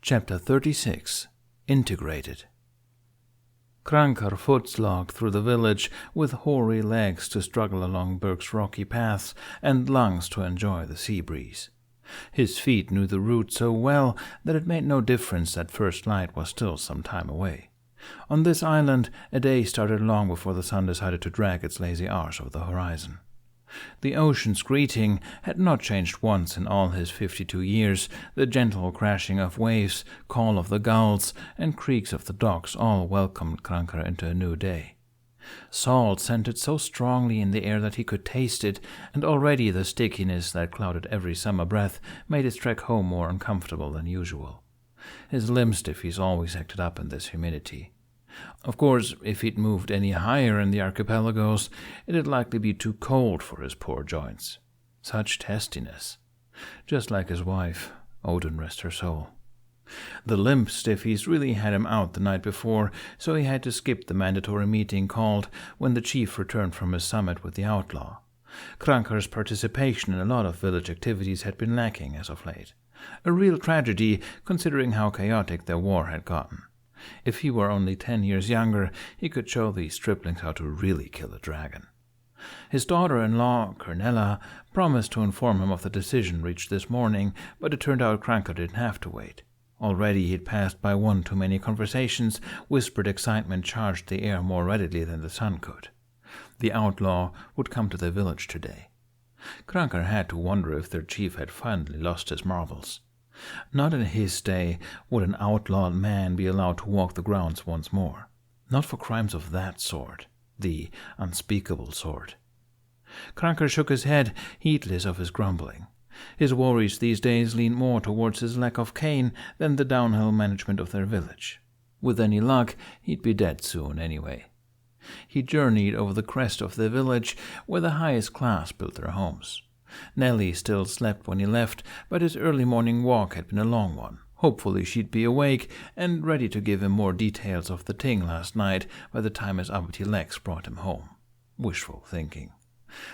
Chapter 36 Integrated. Krankar footslogged through the village with hoary legs to struggle along Berg's rocky paths and lungs to enjoy the sea breeze. His feet knew the route so well that it made no difference that first light was still some time away. On this island, a day started long before the sun decided to drag its lazy arse over the horizon. The ocean's greeting had not changed once in all his 52 years. The gentle crashing of waves, call of the gulls, and creaks of the docks all welcomed Krankar into a new day. Salt scented so strongly in the air that he could taste it, and already the stickiness that clouded every summer breath made his trek home more uncomfortable than usual. His limb stiffies always acted up in this humidity. Of course, if he'd moved any higher in the archipelagos, it'd likely be too cold for his poor joints. Such testiness. Just like his wife, Odin rest her soul. The limp stiffies really had him out the night before, so he had to skip the mandatory meeting called when the chief returned from his summit with the outlaw. Krankar's participation in a lot of village activities had been lacking as of late. A real tragedy, considering how chaotic their war had gotten. If he were only 10 years younger, he could show these striplings how to really kill a dragon. His daughter-in-law, Kernella, promised to inform him of the decision reached this morning, but it turned out Krankar didn't have to wait. Already he'd passed by one too many conversations. Whispered excitement charged the air more readily than the sun could. The outlaw would come to their village today. Krankar had to wonder if their chief had finally lost his marbles. Not in his day would an outlawed man be allowed to walk the grounds once more. Not for crimes of that sort, the unspeakable sort. Krankar shook his head, heedless of his grumbling. His worries these days leaned more towards his lack of cane than the downhill management of their village. With any luck, he'd be dead soon anyway. He journeyed over the crest of the village where the highest class built their homes. Nellie still slept when he left, but his early morning walk had been a long one. Hopefully she'd be awake and ready to give him more details of the ting last night by the time his uppity legs brought him home. Wishful thinking.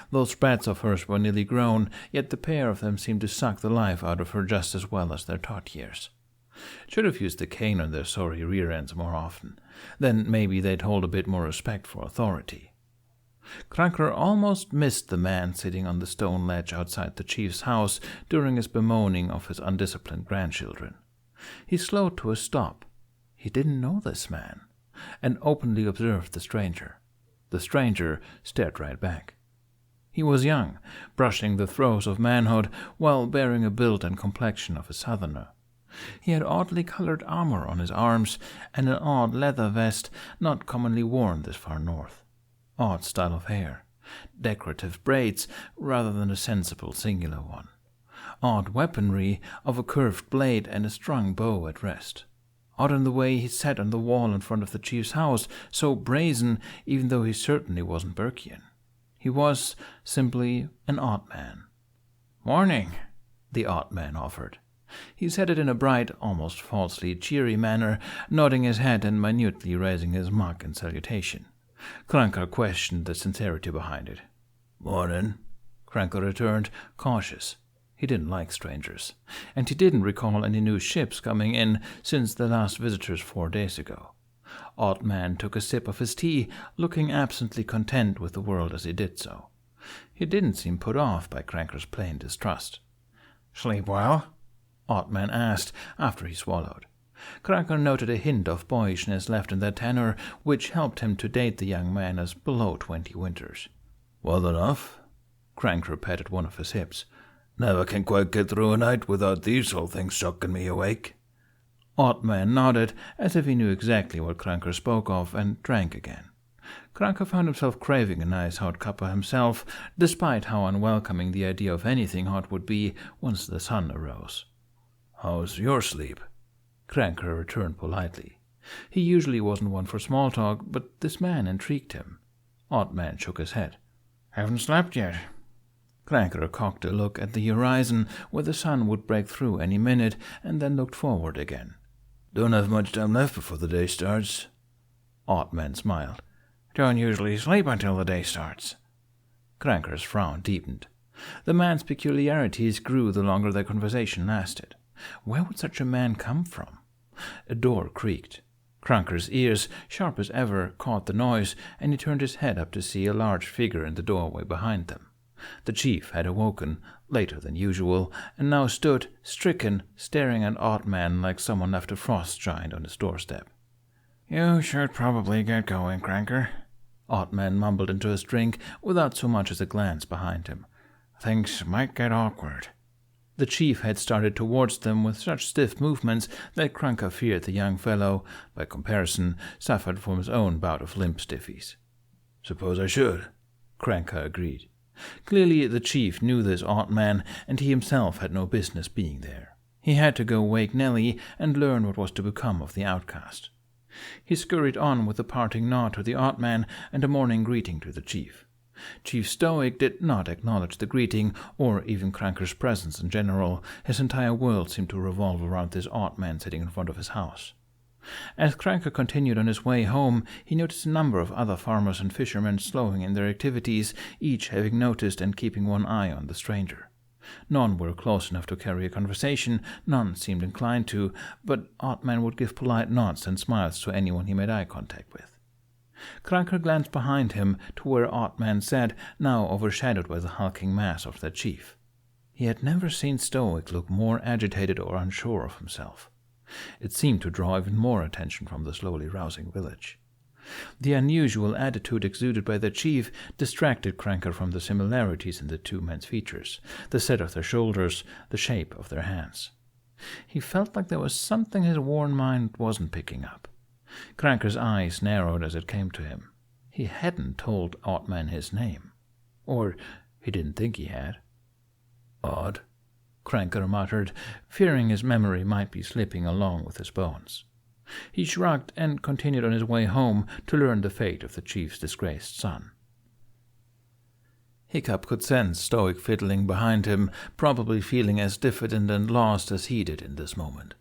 Those brats of hers were nearly grown, yet the pair of them seemed to suck the life out of her just as well as their tot years. Should have used the cane on their sorry rear ends more often. Then maybe they'd hold a bit more respect for authority. Krankar almost missed the man sitting on the stone ledge outside the chief's house during his bemoaning of his undisciplined grandchildren. He slowed to a stop. He didn't know this man, and openly observed the stranger. The stranger stared right back. He was young, brushing the throes of manhood while bearing a build and complexion of a southerner. He had oddly colored armor on his arms and an odd leather vest not commonly worn this far north. Odd style of hair, decorative braids rather than a sensible singular one. Odd weaponry of a curved blade and a strung bow at rest. Odd in the way he sat on the wall in front of the chief's house, so brazen even though he certainly wasn't Burkian. He was simply an odd man. "Morning," the odd man offered. He said it in a bright, almost falsely cheery manner, nodding his head and minutely raising his mug in salutation. Krankar questioned the sincerity behind it. "Mornin'," Krankar returned, cautious. He didn't like strangers, and he didn't recall any new ships coming in since the last visitors 4 days ago. Odd man took a sip of his tea, looking absently content with the world as he did so. He didn't seem put off by Krankar's plain distrust. "Sleep well?" Odd man asked after he swallowed. Krankar noted a hint of boyishness left in their tenor, which helped him to date the young man as below 20 winters. "Well enough." Krankar patted one of his hips. "Never can quite get through a night without these old things shocking me awake." Odd man nodded, as if he knew exactly what Krankar spoke of, and drank again. Krankar found himself craving a nice hot cuppa himself, despite how unwelcoming the idea of anything hot would be once the sun arose. "How's your sleep?" Krankar returned politely. He usually wasn't one for small talk, but this man intrigued him. Odd man shook his head. "Haven't slept yet." Krankar cocked a look at the horizon, where the sun would break through any minute, and then looked forward again. "Don't have much time left before the day starts." Odd man smiled. "Don't usually sleep until the day starts." Krankar's frown deepened. The man's peculiarities grew the longer their conversation lasted. Where would such a man come from? A door creaked. Crunker's ears, sharp as ever, caught the noise, and he turned his head up to see a large figure in the doorway behind them. The chief had awoken, later than usual, and now stood, stricken, staring at Oddman like someone left a frost giant on his doorstep. "You should probably get going, Cranker," Oddman mumbled into his drink without so much as a glance behind him. "Things might get awkward." The chief had started towards them with such stiff movements that Cranker feared the young fellow, by comparison, suffered from his own bout of limp stiffies. "Suppose I should," Cranker agreed. Clearly the chief knew this odd man, and he himself had no business being there. He had to go wake Nellie and learn what was to become of the outcast. He scurried on with a parting nod to the odd man and a morning greeting to the chief. Chief Stoic did not acknowledge the greeting, or even Cranker's presence in general. His entire world seemed to revolve around this odd man sitting in front of his house. As Cranker continued on his way home, he noticed a number of other farmers and fishermen slowing in their activities, each having noticed and keeping one eye on the stranger. None were close enough to carry a conversation, none seemed inclined to, but Oddman would give polite nods and smiles to anyone he made eye contact with. Cranker glanced behind him to where Oddman sat, now overshadowed by the hulking mass of the chief. He had never seen Stoic look more agitated or unsure of himself. It seemed to draw even more attention from the slowly rousing village. The unusual attitude exuded by the chief distracted Cranker from the similarities in the two men's features, the set of their shoulders, the shape of their hands. He felt like there was something his worn mind wasn't picking up. Cranker's eyes narrowed as it came to him. He hadn't told Oddman his name. Or he didn't think he had. "Odd," Cranker muttered, fearing his memory might be slipping along with his bones. He shrugged and continued on his way home to learn the fate of the chief's disgraced son. Hiccup could sense Stoic fiddling behind him, probably feeling as diffident and lost as he did in this moment.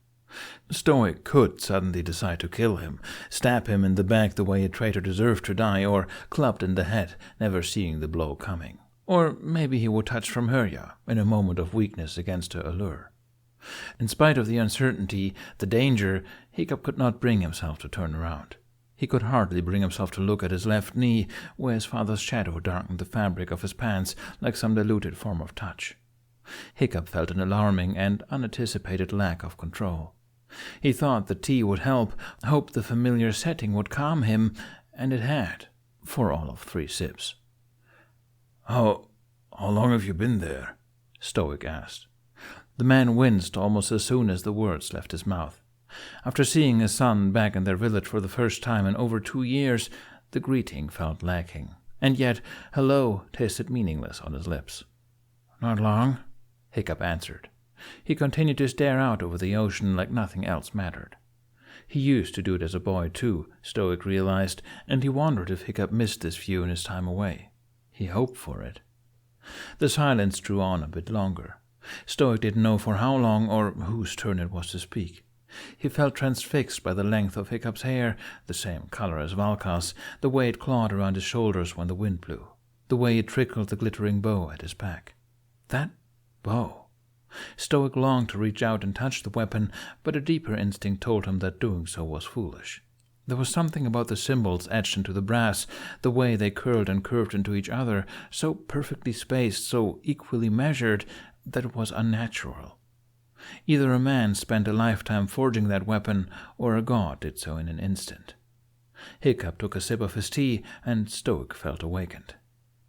Stoic could suddenly decide to kill him, stab him in the back the way a traitor deserved to die, or clubbed in the head, never seeing the blow coming. Or maybe he would touch from Herya, in a moment of weakness against her allure. In spite of the uncertainty, the danger, Hiccup could not bring himself to turn around. He could hardly bring himself to look at his left knee, where his father's shadow darkened the fabric of his pants like some diluted form of touch. Hiccup felt an alarming and unanticipated lack of control. He thought the tea would help, hoped the familiar setting would calm him, and it had, for all of 3 sips. How long have you been there?" Stoic asked. The man winced almost as soon as the words left his mouth. After seeing his son back in their village for the first time in over 2 years, the greeting felt lacking, and yet hello tasted meaningless on his lips. "Not long," Hiccup answered. He continued to stare out over the ocean like nothing else mattered. He used to do it as a boy, too, Stoic realized, and he wondered if Hiccup missed this view in his time away. He hoped for it. The silence drew on a bit longer. Stoic didn't know for how long or whose turn it was to speak. He felt transfixed by the length of Hiccup's hair, the same color as Valka's, the way it clawed around his shoulders when the wind blew, the way it trickled the glittering bow at his back. That bow. Stoic longed to reach out and touch the weapon, but a deeper instinct told him that doing so was foolish. There was something about the symbols etched into the brass, the way they curled and curved into each other, so perfectly spaced, so equally measured, that it was unnatural. Either a man spent a lifetime forging that weapon, or a god did so in an instant. Hiccup took a sip of his tea, and Stoic felt awakened.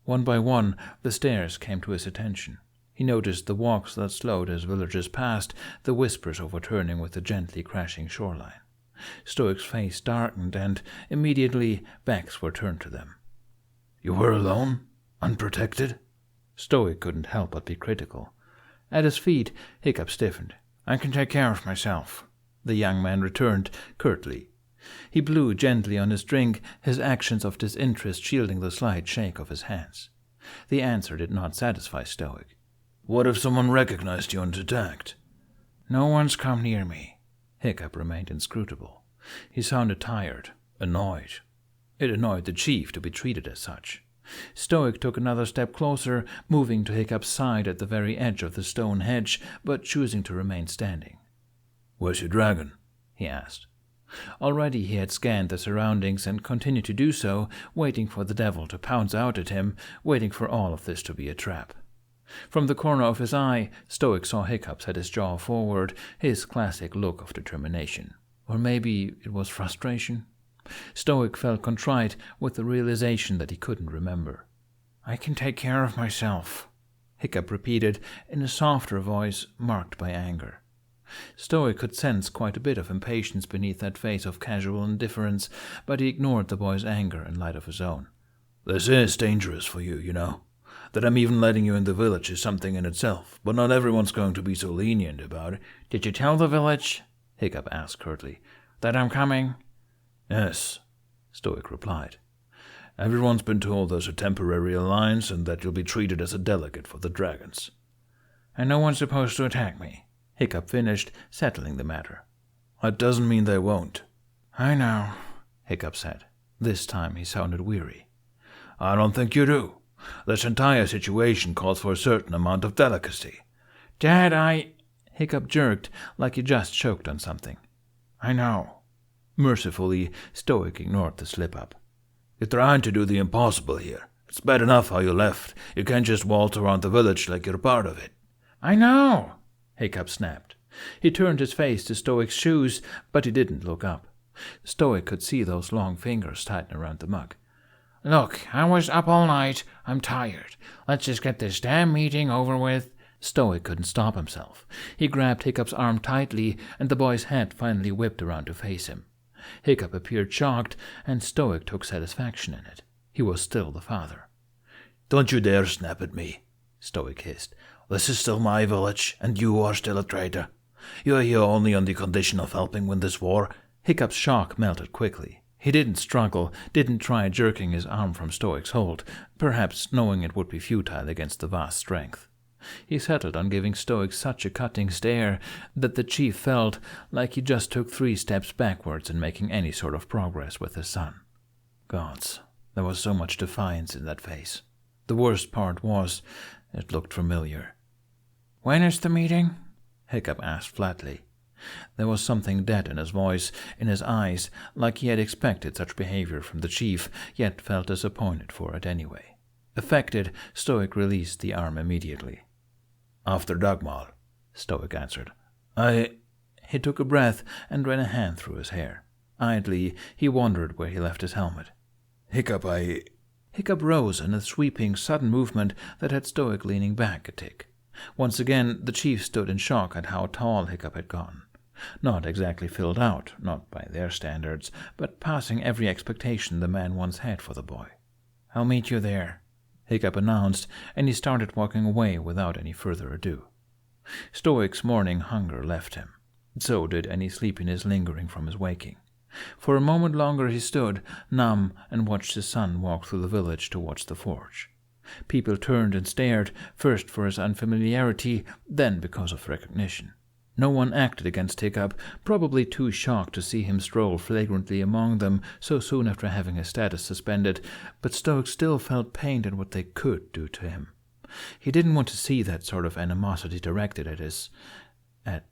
One by one, the stairs came to his attention. He noticed the walks that slowed as villagers passed, the whispers overturning with the gently crashing shoreline. Stoic's face darkened, and immediately backs were turned to them. "You were alone? Unprotected?" Stoic couldn't help but be critical. At his feet, Hiccup stiffened. "I can take care of myself," the young man returned, curtly. He blew gently on his drink, his actions of disinterest shielding the slight shake of his hands. The answer did not satisfy Stoic. "What if someone recognized you and attacked?" "No one's come near me." Hiccup remained inscrutable. He sounded tired, annoyed. It annoyed the chief to be treated as such. Stoic took another step closer, moving to Hiccup's side at the very edge of the stone hedge, but choosing to remain standing. "Where's your dragon?" he asked. Already he had scanned the surroundings and continued to do so, waiting for the devil to pounce out at him, waiting for all of this to be a trap. From the corner of his eye, Stoic saw Hitchups set his jaw forward, his classic look of determination. Or maybe it was frustration? Stoic felt contrite with the realization that he couldn't remember. "I can take care of myself," Hiccup repeated in a softer voice marked by anger. Stoic could sense quite a bit of impatience beneath that face of casual indifference, but he ignored the boy's anger in light of his own. "This is dangerous for you, you know. That I'm even letting you in the village is something in itself, but not everyone's going to be so lenient about it." "Did you tell the village," Hiccup asked curtly, "that I'm coming?" "Yes," Stoic replied. "Everyone's been told there's a temporary alliance and that you'll be treated as a delegate for the dragons." "And no one's supposed to attack me," Hiccup finished, settling the matter. "That doesn't mean they won't." "I know," Hiccup said. This time he sounded weary. "I don't think you do. This entire situation calls for a certain amount of delicacy." "Dad, Hiccup jerked like he just choked on something. "I know." Mercifully, Stoic ignored the slip-up. "You're trying to do the impossible here. It's bad enough how you left. You can't just waltz around the village like you're part of it." "I know," Hiccup snapped. He turned his face to Stoic's shoes, but he didn't look up. Stoic could see those long fingers tighten around the mug. "Look, I was up all night. I'm tired. Let's just get this damn meeting over with." Stoic couldn't stop himself. He grabbed Hiccup's arm tightly, and the boy's head finally whipped around to face him. Hiccup appeared shocked, and Stoic took satisfaction in it. He was still the father. "Don't you dare snap at me," Stoic hissed. "This is still my village, and you are still a traitor. You're here only on the condition of helping win this war." Hiccup's shock melted quickly. He didn't struggle, didn't try jerking his arm from Stoic's hold, perhaps knowing it would be futile against the vast strength. He settled on giving Stoic such a cutting stare that the chief felt like he just took 3 steps backwards in making any sort of progress with his son. Gods, there was so much defiance in that face. The worst part was, it looked familiar. "When is the meeting?" Hiccup asked flatly. There was something dead in his voice, in his eyes, like he had expected such behavior from the chief, yet felt disappointed for it anyway. Affected, Stoic released the arm immediately. "After Dagmar," Stoic answered. He took a breath and ran a hand through his hair. Idly, he wondered where he left his helmet. Hiccup rose in a sweeping, sudden movement that had Stoic leaning back a tick. Once again, the chief stood in shock at how tall Hiccup had gotten. Not exactly filled out, not by their standards, but passing every expectation the man once had for the boy. "I'll meet you there," Hiccup announced, and he started walking away without any further ado. Stoic's morning hunger left him. So did any sleepiness lingering from his waking. For a moment longer he stood, numb, and watched his son walk through the village towards the forge. People turned and stared, first for his unfamiliarity, then because of recognition. No one acted against Hiccup, probably too shocked to see him stroll flagrantly among them so soon after having his status suspended, but Stoic still felt pained at what they could do to him. He didn't want to see that sort of animosity directed at his. A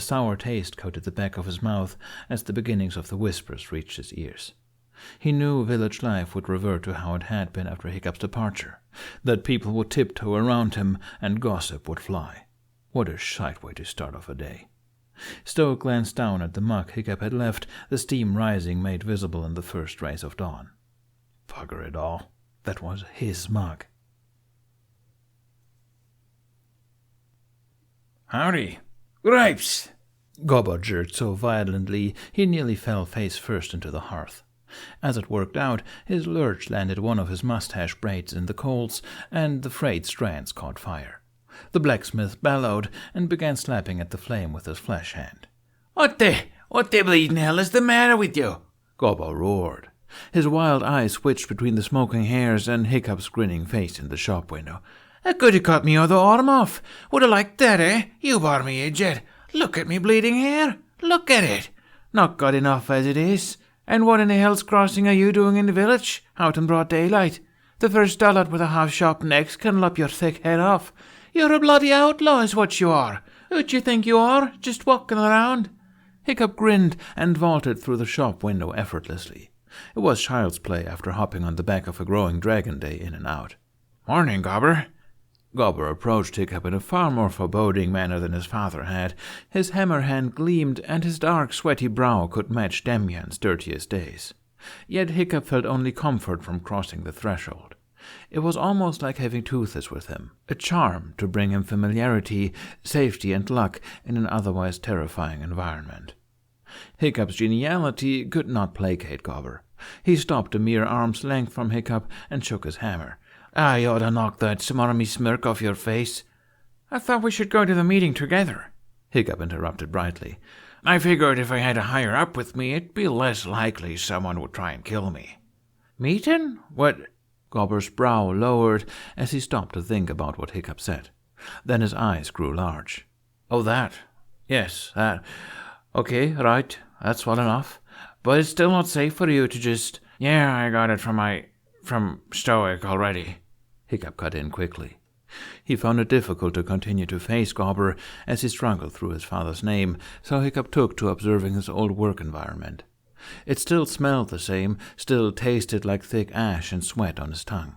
sour taste coated the back of his mouth as the beginnings of the whispers reached his ears. He knew village life would revert to how it had been after Hiccup's departure, that people would tiptoe around him and gossip would fly. What a shite way to start off a day. Stoic glanced down at the mug Hiccup had left, the steam rising made visible in the first rays of dawn. Bugger it all, that was his mug. "Howdy. Grapes!" Gobbo jerked so violently he nearly fell face first into the hearth. As it worked out, his lurch landed one of his mustache braids in the coals, and the frayed strands caught fire. The blacksmith bellowed and began slapping at the flame with his flesh hand. What the bleeding hell is the matter with you?" Gobbo roared. His wild eyes switched between the smoking hairs and Hiccup's grinning face in the shop window. "That could have cut me other arm off. Would have liked that, eh? You bar me idiot. Look at me bleeding hair. Look at it. Not good enough as it is. And what in the hell's crossing are you doing in the village, out in broad daylight? The first dollop with a half-shop neck can lop your thick head off. You're a bloody outlaw is what you are. Who d'you think you are, just walking around? Hiccup grinned and vaulted through the shop window effortlessly. It was child's play after hopping on the back of a growing dragon day in and out. "Morning, Gobber." Gobber approached Hiccup in a far more foreboding manner than his father had. His hammer hand gleamed, and his dark, sweaty brow could match Damien's dirtiest days. Yet Hiccup felt only comfort from crossing the threshold. It was almost like having Toothless with him, a charm to bring him familiarity, safety, and luck in an otherwise terrifying environment. Hiccup's geniality could not placate Gobber. He stopped a mere arm's length from Hiccup and shook his hammer. "I ought to knock that smarmy smirk off your face." "I thought we should go to the meeting together," Hiccup interrupted brightly. "I figured if I had a higher up with me, it'd be less likely someone would try and kill me." "Meetin'? What?" Gobber's brow lowered as he stopped to think about what Hiccup said. Then his eyes grew large. "Oh, that. Yes, that. Okay, right. That's well enough. But it's still not safe for you to just—" "Yeah, I got it from Stoic already," Hiccup cut in quickly. He found it difficult to continue to face Gobber as he struggled through his father's name, so Hiccup took to observing his old work environment. It still smelled the same, still tasted like thick ash and sweat on his tongue.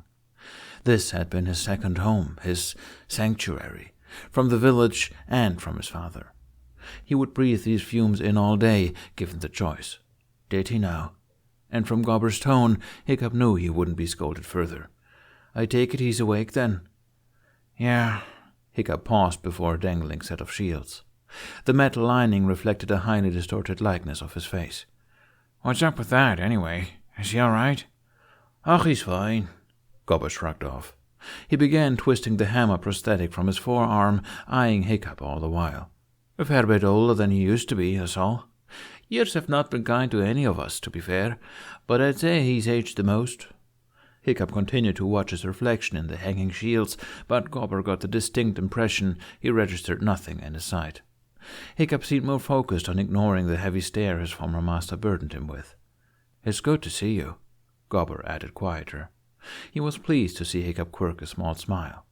This had been his second home, his sanctuary, from the village and from his father. He would breathe these fumes in all day, given the choice. Did he now? And from Gobber's tone, Hiccup knew he wouldn't be scolded further. "I take it he's awake, then?" "Yeah." Hiccup paused before a dangling set of shields. The metal lining reflected a highly distorted likeness of his face. "What's up with that, anyway? Is he all right?" "Oh, he's fine," Gobber shrugged off. He began twisting the hammer prosthetic from his forearm, eyeing Hiccup all the while. "A fair bit older than he used to be, that's all. Years have not been kind to any of us, to be fair, but I'd say he's aged the most." Hiccup continued to watch his reflection in the hanging shields, but Gobber got the distinct impression he registered nothing in his sight. Hiccup seemed more focused on ignoring the heavy stare his former master burdened him with. "It's good to see you," Gobber added quieter. He was pleased to see Hiccup quirk a small smile.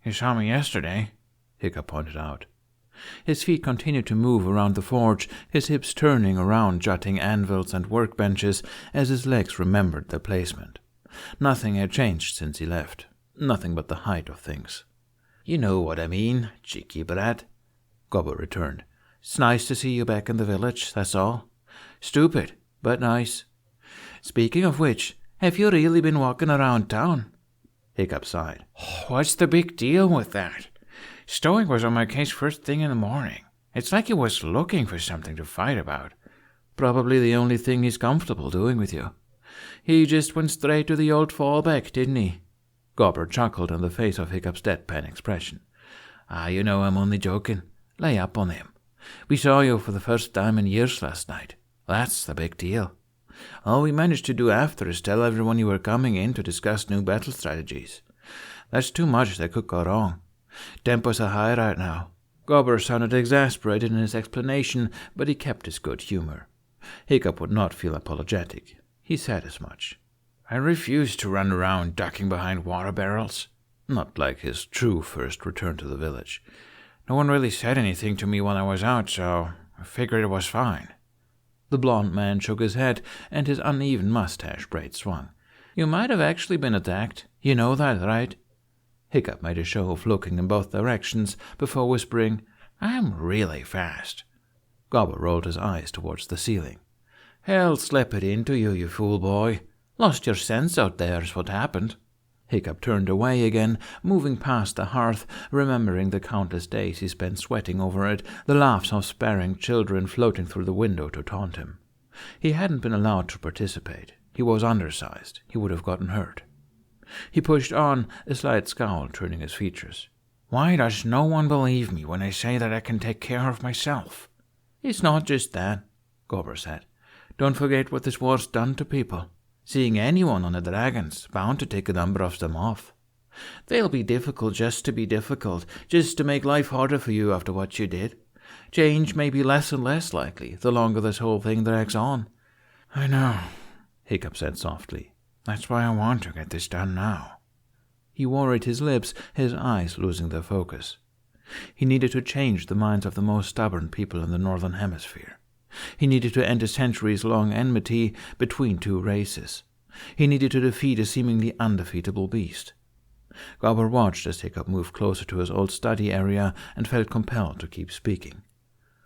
"You saw me yesterday," Hiccup pointed out. His feet continued to move around the forge, his hips turning around jutting anvils and workbenches as his legs remembered their placement. Nothing had changed since he left. Nothing but the height of things. "You know what I mean, cheeky brat," Gobber returned. "It's nice to see you back in the village, that's all. Stupid, but nice. Speaking of which, have you really been walking around town?" Hiccup sighed. "What's the big deal with that? Stoic was on my case first thing in the morning. It's like he was looking for something to fight about." "Probably the only thing he's comfortable doing with you. He just went straight to the old fallback, didn't he?" Gobber chuckled in the face of Hiccup's deadpan expression. You know I'm only joking. Lay up on him. We saw you for the first time in years last night. That's the big deal. All we managed to do after is tell everyone you were coming in to discuss new battle strategies. That's too much that could go wrong. Tempo's a high right now." Gobber sounded exasperated in his explanation, but he kept his good humor. Hiccup would not feel apologetic. He said as much. "I refuse to run around ducking behind water barrels." Not like his true first return to the village. "No one really said anything to me when I was out, so I figured it was fine." The blond man shook his head, and his uneven mustache braid swung. "You might have actually been attacked. You know that, right?" Hiccup made a show of looking in both directions before whispering, "I'm really fast." Gobber rolled his eyes towards the ceiling. "Hell slap it into you, you fool boy. Lost your sense out there's what happened." Hiccup turned away again, moving past the hearth, remembering the countless days he spent sweating over it, the laughs of sparing children floating through the window to taunt him. He hadn't been allowed to participate. He was undersized. He would have gotten hurt. He pushed on, a slight scowl turning his features. "Why does no one believe me when I say that I can take care of myself?" "It's not just that," Gobber said. "Don't forget what this war's done to people. Seeing anyone on the dragon's bound to take a number of them off. They'll be difficult just to be difficult, just to make life harder for you after what you did. Change may be less and less likely the longer this whole thing drags on." "I know," Hiccup said softly. "That's why I want to get this done now." He worried his lips, his eyes losing their focus. He needed to change the minds of the most stubborn people in the Northern Hemisphere. He needed to end a centuries-long enmity between two races. He needed to defeat a seemingly undefeatable beast. Gobber watched as Hiccup moved closer to his old study area and felt compelled to keep speaking.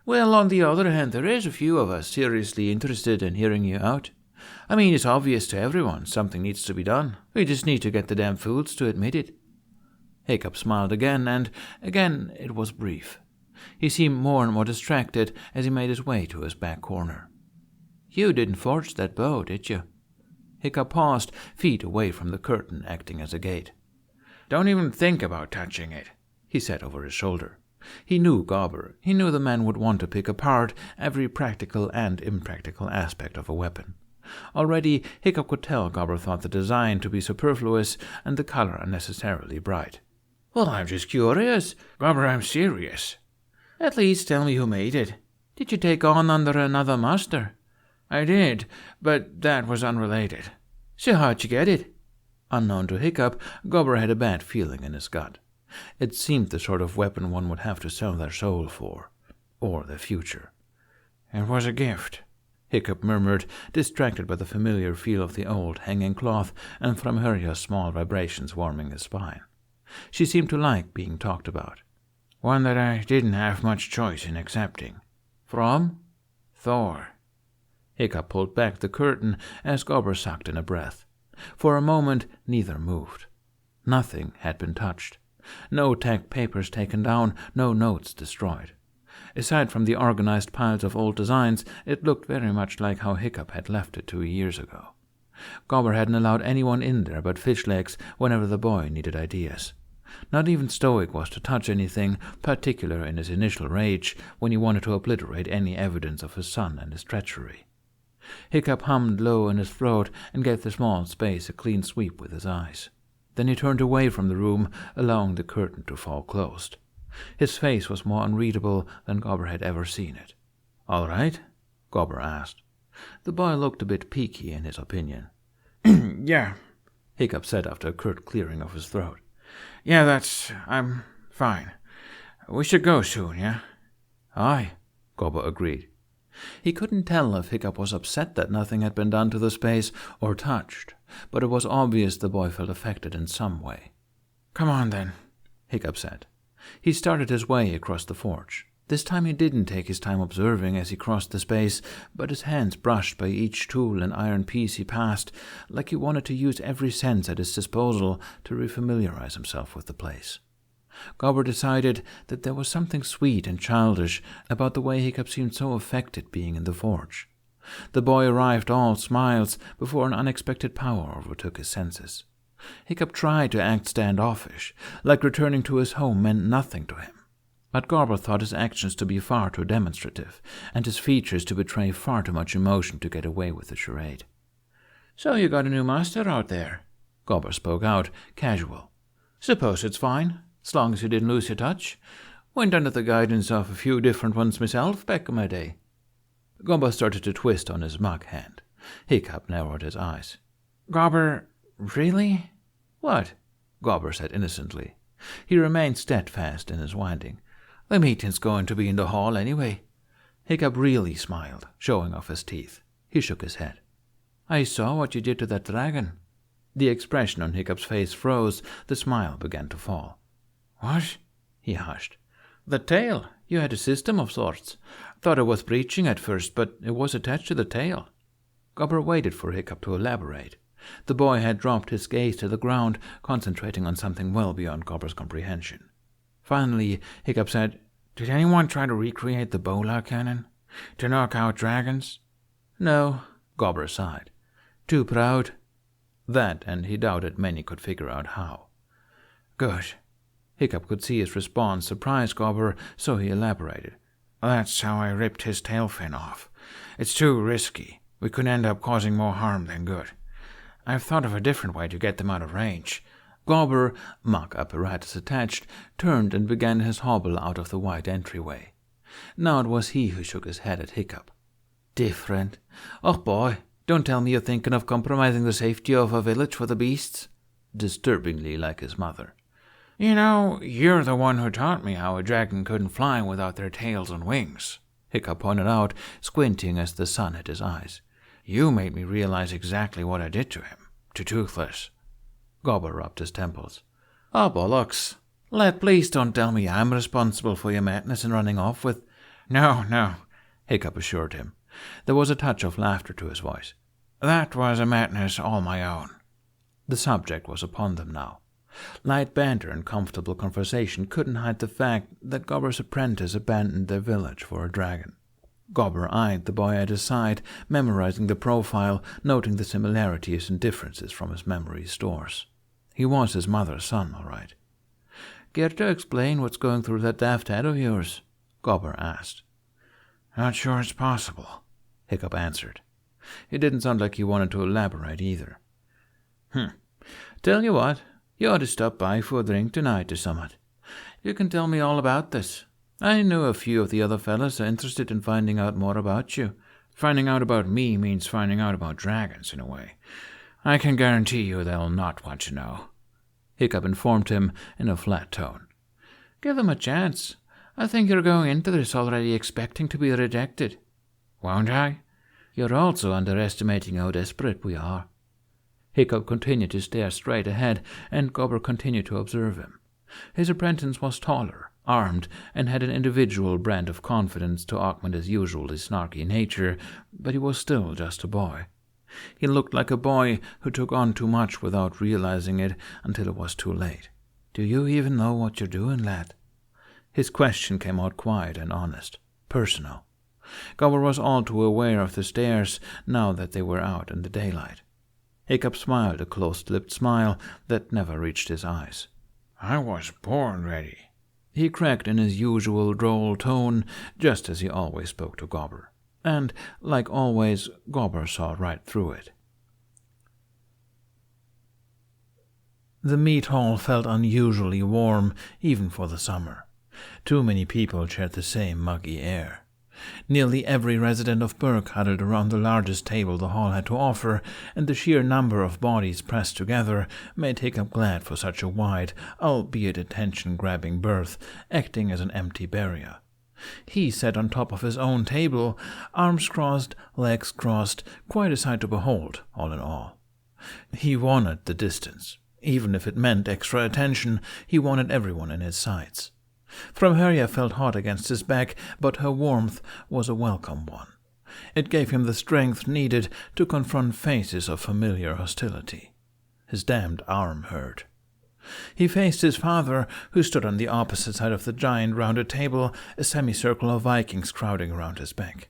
Well, on the other hand, there is a few of us seriously interested in hearing you out. I mean, it's obvious to everyone something needs to be done. We just need to get the damn fools to admit it. Hiccup smiled again, and again it was brief. He seemed more and more distracted as he made his way to his back corner. You didn't forge that bow, did you? Hiccup paused, feet away from the curtain acting as a gate. Don't even think about touching it, he said over his shoulder. He knew Gobber. He knew the man would want to pick apart every practical and impractical aspect of a weapon. Already, Hiccup could tell Gobber thought the design to be superfluous and the color unnecessarily bright. Well, I'm just curious. Gobber, I'm serious. At least tell me who made it. Did you take on under another master? I did, but that was unrelated. So how'd you get it? Unknown to Hiccup, Gobber had a bad feeling in his gut. It seemed the sort of weapon one would have to sell their soul for, or their future. It was a gift, Hiccup murmured, distracted by the familiar feel of the old hanging cloth and from Hurria's small vibrations warming his spine. She seemed to like being talked about. One that I didn't have much choice in accepting. From? Thor. Hiccup pulled back the curtain as Gobber sucked in a breath. For a moment, neither moved. Nothing had been touched. No tagged papers taken down, no notes destroyed. Aside from the organized piles of old designs, it looked very much like how Hiccup had left it 2 years ago. Gobber hadn't allowed anyone in there but Fishlegs whenever the boy needed ideas. Not even Stoic was to touch anything, particular in his initial rage, when he wanted to obliterate any evidence of his son and his treachery. Hiccup hummed low in his throat and gave the small space a clean sweep with his eyes. Then he turned away from the room, allowing the curtain to fall closed. His face was more unreadable than Gobber had ever seen it. "All right?" Gobber asked. The boy looked a bit peaky in his opinion. "Yeah," Hiccup said after a curt clearing of his throat. "Yeah, I'm fine. We should go soon, yeah?" "Aye," Gobber agreed. He couldn't tell if Hiccup was upset that nothing had been done to the space or touched, but it was obvious the boy felt affected in some way. "Come on, then," Hiccup said. He started his way across the forge. This time he didn't take his time observing as he crossed the space, but his hands brushed by each tool and iron piece he passed, like he wanted to use every sense at his disposal to refamiliarize himself with the place. Gobber decided that there was something sweet and childish about the way Hiccup seemed so affected being in the forge. The boy arrived all smiles before an unexpected power overtook his senses. Hiccup tried to act standoffish, like returning to his home meant nothing to him. But Gobber thought his actions to be far too demonstrative, and his features to betray far too much emotion to get away with the charade. "So you got a new master out there?" Gobber spoke out, casual. "Suppose it's fine, as long as you didn't lose your touch. Went under the guidance of a few different ones myself back in my day." Gobber started to twist on his mug hand. Hiccup narrowed his eyes. "Gobber, really?" "What?" Gobber said innocently. He remained steadfast in his winding. "The meeting's going to be in the hall anyway." Hiccup really smiled, showing off his teeth. He shook his head. "I saw what you did to that dragon." The expression on Hiccup's face froze. The smile began to fall. "What?" He hushed. "The tail. You had a system of sorts. Thought it was breaching at first, but it was attached to the tail." Gobber waited for Hiccup to elaborate. The boy had dropped his gaze to the ground, concentrating on something well beyond Gobber's comprehension. Finally, Hiccup said, "Did anyone try to recreate the Bola cannon? To knock out dragons?" "No," Gobber sighed. "Too proud?" That, and he doubted many could figure out how. "Good." Hiccup could see his response surprised Gobber, so he elaborated. "That's how I ripped his tail fin off. It's too risky. We could end up causing more harm than good. I've thought of a different way to get them out of range." Gobber, mug apparatus attached, turned and began his hobble out of the wide entryway. Now it was he who shook his head at Hiccup. "Different? Oh boy, don't tell me you're thinking of compromising the safety of a village for the beasts." Disturbingly like his mother. "You know, you're the one who taught me how a dragon couldn't fly without their tails and wings." Hiccup pointed out, squinting as the sun hit his eyes. You made me realize exactly what I did to him, to Toothless. Gobber rubbed his temples. Oh, bollocks. Lad, please don't tell me I'm responsible for your madness and running off with... No, Hiccup assured him. There was a touch of laughter to his voice. That was a madness all my own. The subject was upon them now. Light banter and comfortable conversation couldn't hide the fact that Gobber's apprentice abandoned their village for a dragon. Gobber eyed the boy at his side, memorizing the profile, noting the similarities and differences from his memory stores. He was his mother's son, all right. Care to explain what's going through that daft head of yours? Gobber asked. Not sure it's possible, Hiccup answered. It didn't sound like he wanted to elaborate either. Tell you what, you ought to stop by for a drink tonight or something. You can tell me all about this. I know a few of the other fellas are interested in finding out more about you. Finding out about me means finding out about dragons, in a way. I can guarantee you they'll not want to know, Hiccup informed him in a flat tone. Give them a chance. I think you're going into this already expecting to be rejected. Won't I? You're also underestimating how desperate we are. Hiccup continued to stare straight ahead, and Gobber continued to observe him. His apprentice was taller, armed, and had an individual brand of confidence to augment his usually snarky nature, but he was still just a boy. He looked like a boy who took on too much without realizing it until it was too late. Do you even know what you're doing, lad? His question came out quiet and honest, personal. Gobber was all too aware of the stares now that they were out in the daylight. Hiccup smiled a close-lipped smile that never reached his eyes. I was born ready, he cracked in his usual droll tone, just as he always spoke to Gobber. And, like always, Gobber saw right through it. The meat hall felt unusually warm, even for the summer. Too many people shared the same muggy air. Nearly every resident of Berk huddled around the largest table the hall had to offer, and the sheer number of bodies pressed together made Hiccup glad for such a wide, albeit attention-grabbing berth, acting as an empty barrier. He sat on top of his own table, arms crossed, legs crossed, quite a sight to behold, all in all. He wanted the distance. Even if it meant extra attention, he wanted everyone in his sights. Fromheria felt hot against his back, but her warmth was a welcome one. It gave him the strength needed to confront faces of familiar hostility. His damned arm hurt. He faced his father, who stood on the opposite side of the giant rounded table, a semicircle of Vikings crowding around his back.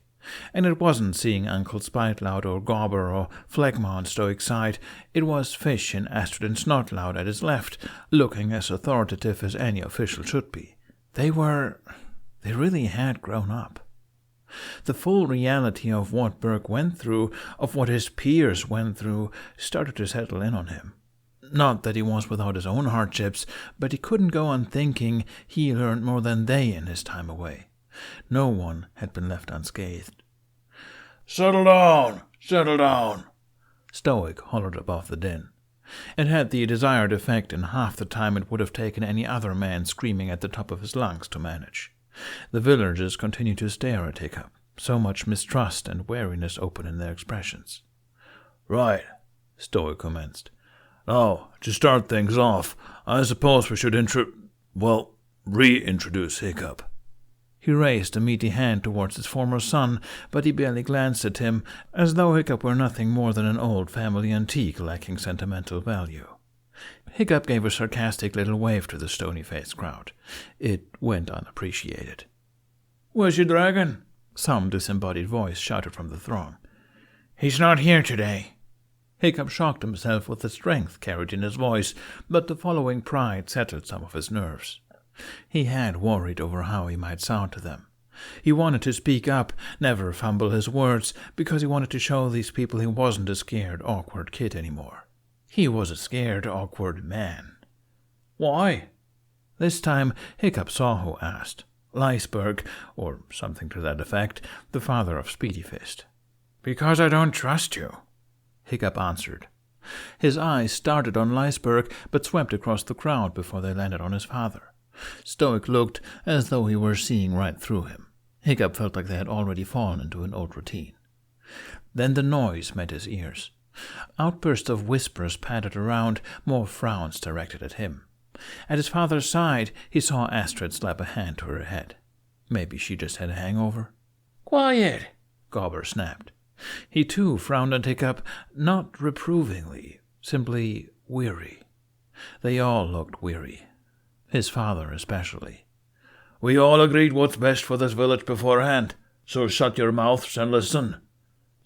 And it wasn't seeing Uncle Spiteloud or Gobber or Phlegma on Stoic's side. It was Fish and Astrid and Snotloud at his left, looking as authoritative as any official should be. They really had grown up. The full reality of what Berk went through, of what his peers went through, started to settle in on him. Not that he was without his own hardships, but he couldn't go on thinking he learned more than they in his time away. No one had been left unscathed. Settle down! Settle down! Stoic hollered above the din. It had the desired effect in half the time it would have taken any other man screaming at the top of his lungs to manage. The villagers continued to stare at Hiccup, so much mistrust and wariness open in their expressions. Right, Stoic commenced. Now, to start things off, I suppose we should reintroduce Hiccup. He raised a meaty hand towards his former son, but he barely glanced at him, as though Hiccup were nothing more than an old family antique lacking sentimental value. Hiccup gave a sarcastic little wave to the stony-faced crowd. It went unappreciated. "Where's your dragon?" some disembodied voice shouted from the throng. "He's not here today." Hiccup shocked himself with the strength carried in his voice, but the following pride settled some of his nerves. He had worried over how he might sound to them. He wanted to speak up, never fumble his words, because he wanted to show these people he wasn't a scared, awkward kid anymore. He was a scared, awkward man. "Why?" This time Hiccup saw who asked. Leisberg, or something to that effect, the father of Speedy Fist. "Because I don't trust you," Hiccup answered. His eyes started on Leisberg, but swept across the crowd before they landed on his father. Stoic looked as though he were seeing right through him. Hiccup felt like they had already fallen into an old routine. Then the noise met his ears. Outbursts of whispers pattered around, more frowns directed at him. At his father's side, he saw Astrid slap a hand to her head. Maybe she just had a hangover. "Quiet!" Gobber snapped. He too frowned at Hiccup, not reprovingly, simply weary. They all looked weary. His father especially. "We all agreed what's best for this village beforehand, so shut your mouths and listen."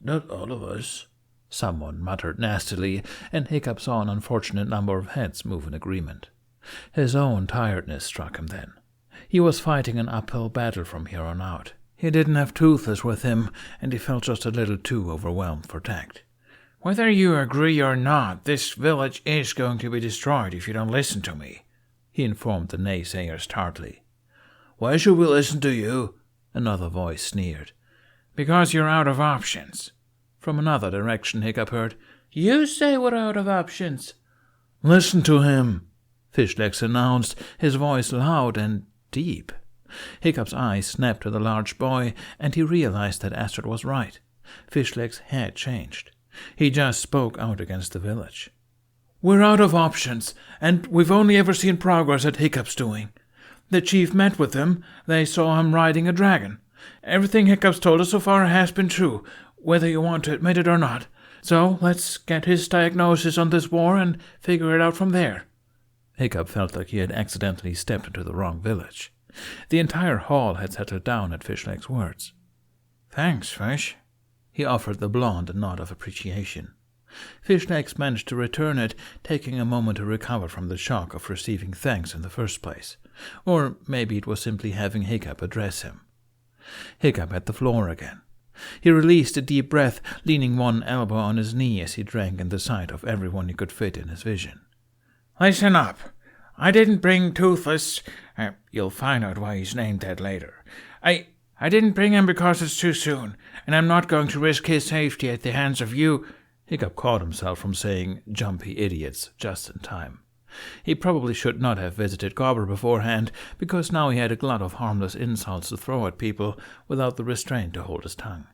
"Not all of us," someone muttered nastily, and Hiccup saw an unfortunate number of heads move in agreement. His own tiredness struck him then. He was fighting an uphill battle from here on out. He didn't have Toothless with him, and he felt just a little too overwhelmed for tact. "Whether you agree or not, this village is going to be destroyed if you don't listen to me," he informed the naysayers tartly. "Why should we listen to you?" another voice sneered. "Because you're out of options." From another direction, Hiccup heard, "You say we're out of options." "Listen to him," Fishlegs announced, his voice loud and deep. Hiccup's eyes snapped to the large boy, and he realized that Astrid was right. Fishlegs had changed. He just spoke out against the village. "We're out of options, and we've only ever seen progress at Hiccup's doing. The chief met with him. They saw him riding a dragon. Everything Hiccup's told us so far has been true, whether you want to admit it or not. So let's get his diagnosis on this war and figure it out from there." Hiccup felt like he had accidentally stepped into the wrong village. The entire hall had settled down at Fishleg's words. "Thanks, Fish." He offered the blonde a nod of appreciation. Fishlegs managed to return it, taking a moment to recover from the shock of receiving thanks in the first place. Or maybe it was simply having Hiccup address him. Hiccup had the floor again. He released a deep breath, leaning one elbow on his knee as he drank in the sight of everyone he could fit in his vision. "Listen up. I didn't bring Toothless. You'll find out why he's named that later. I didn't bring him because it's too soon, and I'm not going to risk his safety at the hands of you." Hiccup caught himself from saying jumpy idiots just in time. He probably should not have visited Gobber beforehand, because now he had a glut of harmless insults to throw at people without the restraint to hold his tongue.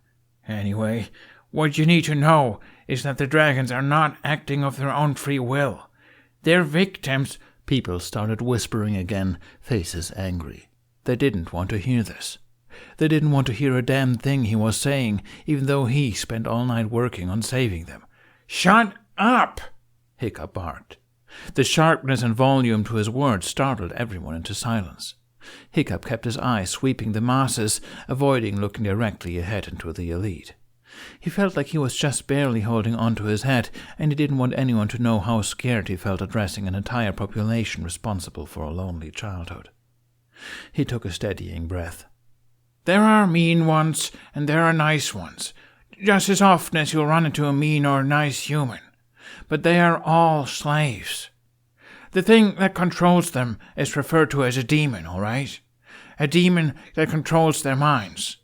"Anyway, what you need to know is that the dragons are not acting of their own free will. They're victims." People started whispering again, faces angry. They didn't want to hear this. They didn't want to hear a damn thing he was saying, even though he spent all night working on saving them. "Shut up!" Hiccup barked. The sharpness and volume to his words startled everyone into silence. Hiccup kept his eyes sweeping the masses, avoiding looking directly ahead into the elite. He felt like he was just barely holding on to his head, and he didn't want anyone to know how scared he felt addressing an entire population responsible for a lonely childhood. He took a steadying breath. "There are mean ones, and there are nice ones, just as often as you'll run into a mean or nice human. But they are all slaves. The thing that controls them is referred to as a demon, all right? A demon that controls their minds.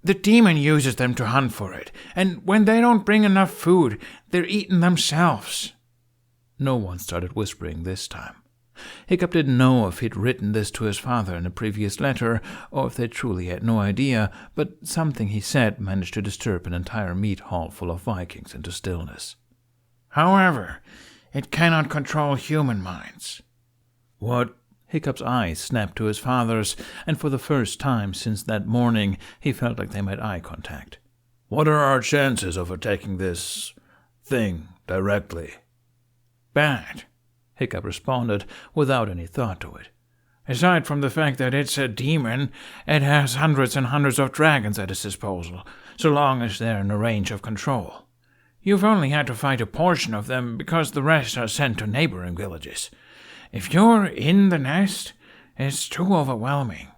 The demon uses them to hunt for it, and when they don't bring enough food, they're eaten themselves." No one started whispering this time. Hiccup didn't know if he'd written this to his father in a previous letter, or if they truly had no idea, but something he said managed to disturb an entire meat hall full of Vikings into stillness. "However, it cannot control human minds." "What?" Hiccup's eyes snapped to his father's, and for the first time since that morning he felt like they made eye contact. "What are our chances of attacking this thing directly?" "Bad," Hiccup responded without any thought to it. "Aside from the fact that it's a demon, it has hundreds and hundreds of dragons at its disposal, so long as they're in a range of control. You've only had to fight a portion of them because the rest are sent to neighboring villages. If you're in the nest, it's too overwhelming."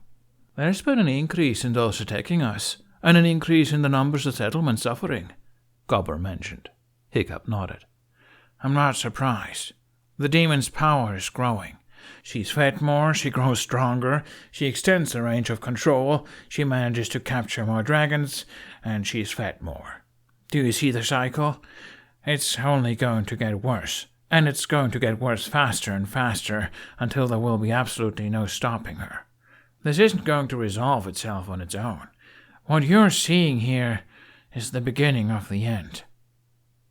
"There's been an increase in those attacking us, and an increase in the numbers of settlements suffering," Gobber mentioned. Hiccup nodded. "I'm not surprised. The demon's power is growing. She's fed more, she grows stronger, she extends the range of control, she manages to capture more dragons, and she's fed more. Do you see the cycle? It's only going to get worse, and it's going to get worse faster and faster until there will be absolutely no stopping her. This isn't going to resolve itself on its own. What you're seeing here is the beginning of the end."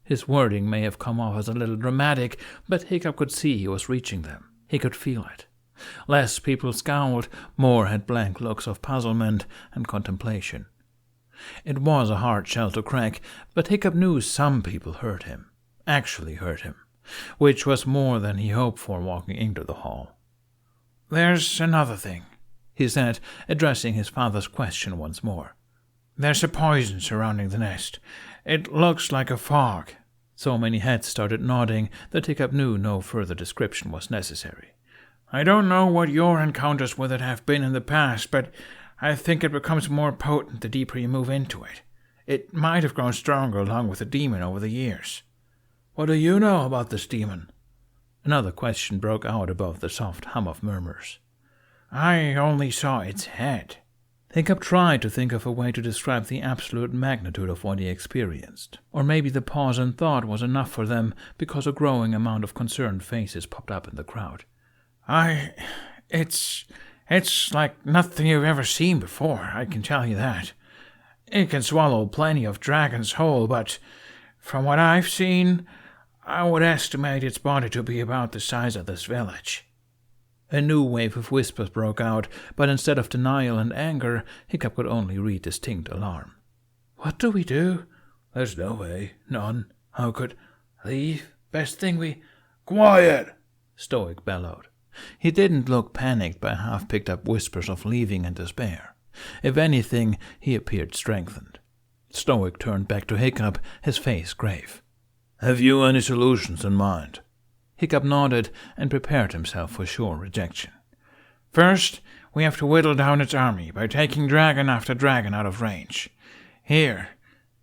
His wording may have come off as a little dramatic, but Hiccup could see he was reaching them. He could feel it. Less people scowled, more had blank looks of puzzlement and contemplation. It was a hard shell to crack, but Hiccup knew some people heard him, actually heard him, which was more than he hoped for walking into the hall. "There's another thing," he said, addressing his father's question once more. "There's a poison surrounding the nest. It looks like a fog." So many heads started nodding that Hiccup knew no further description was necessary. "I don't know what your encounters with it have been in the past, but I think it becomes more potent the deeper you move into it. It might have grown stronger along with the demon over the years." "What do you know about this demon?" Another question broke out above the soft hum of murmurs. "I only saw its head." Hiccup tried to think of a way to describe the absolute magnitude of what he experienced. Or maybe the pause and thought was enough for them, because a growing amount of concerned faces popped up in the crowd. It's like nothing you've ever seen before, I can tell you that. It can swallow plenty of dragons whole, but from what I've seen, I would estimate its body to be about the size of this village." A new wave of whispers broke out, but instead of denial and anger, Hiccup could only read distinct alarm. "What do we do?" "There's no way. None. How could... Leave? Best thing we..." "Quiet!" Stoic bellowed. He didn't look panicked by half-picked-up whispers of leaving and despair. If anything, he appeared strengthened. Stoic turned back to Hiccup, his face grave. "Have you any solutions in mind?" Hiccup nodded and prepared himself for sure rejection. "First, we have to whittle down its army by taking dragon after dragon out of range. Here."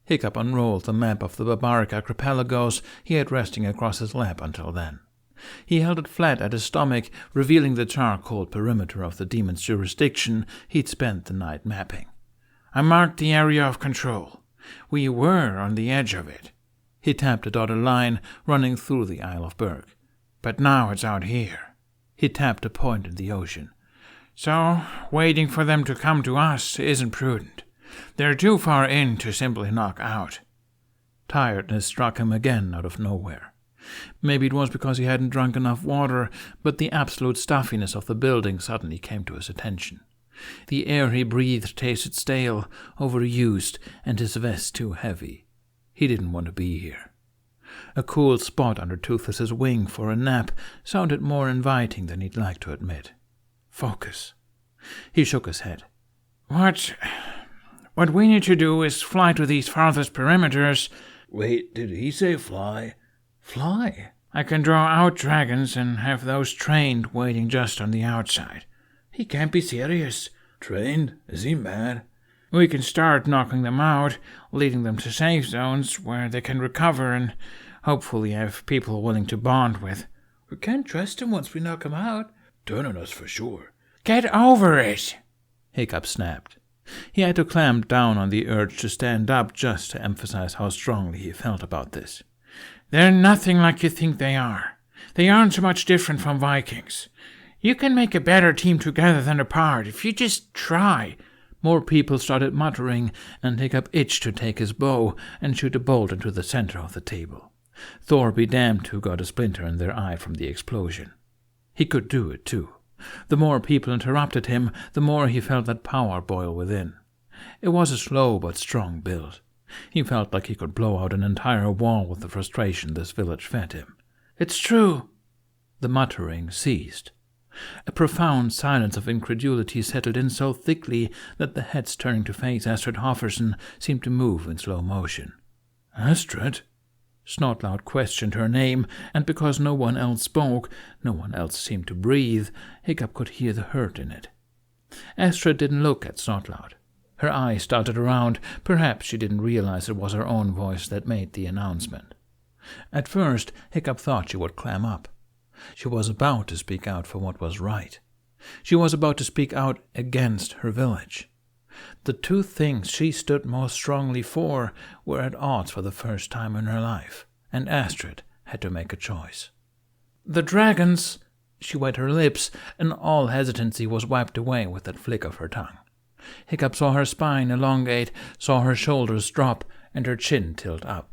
Hiccup unrolled the map of the barbaric archipelagos he had resting across his lap until then. He held it flat at his stomach, revealing the charcoal perimeter of the demon's jurisdiction he'd spent the night mapping. "I marked the area of control. We were on the edge of it." He tapped a dotted line running through the Isle of Berg. "But now it's out here." He tapped a point in the ocean. "So, waiting for them to come to us isn't prudent. They're too far in to simply knock out." Tiredness struck him again out of nowhere. Maybe it was because he hadn't drunk enough water, but the absolute stuffiness of the building suddenly came to his attention. The air he breathed tasted stale, overused, and his vest too heavy. He didn't want to be here. A cool spot under Toothless's wing for a nap sounded more inviting than he'd like to admit. Focus. He shook his head. What we need to do is fly to these farthest perimeters." "Wait, did he say fly?" "Fly?" "I can draw out dragons and have those trained waiting just on the outside." "He can't be serious." "Trained? Is he mad?" "We can start knocking them out, leading them to safe zones where they can recover and hopefully have people willing to bond with." "We can't trust him once we knock him out. Turn on us for sure." "Get over it!" Hiccup snapped. He had to clamp down on the urge to stand up just to emphasize how strongly he felt about this. "They're nothing like you think they are. They aren't so much different from Vikings. You can make a better team together than apart if you just try." More people started muttering, and Hiccup itched to take his bow and shoot a bolt into the center of the table. Thor be damned who got a splinter in their eye from the explosion. He could do it, too. The more people interrupted him, the more he felt that power boil within. It was a slow but strong build. He felt like he could blow out an entire wall with the frustration this village fed him. "It's true." The muttering ceased. A profound silence of incredulity settled in so thickly that the heads turning to face Astrid Hofferson seemed to move in slow motion. "Astrid?" Snotlout questioned her name, and because no one else spoke, no one else seemed to breathe, Hiccup could hear the hurt in it. Astrid didn't look at Snotlout. Her eyes darted around. Perhaps she didn't realize it was her own voice that made the announcement. At first, Hiccup thought she would clam up. She was about to speak out for what was right. She was about to speak out against her village. The two things she stood most strongly for were at odds for the first time in her life, and Astrid had to make a choice. "The dragons," She wet her lips, and all hesitancy was wiped away with that flick of her tongue. Hiccup saw her spine elongate, saw her shoulders drop, and her chin tilt up.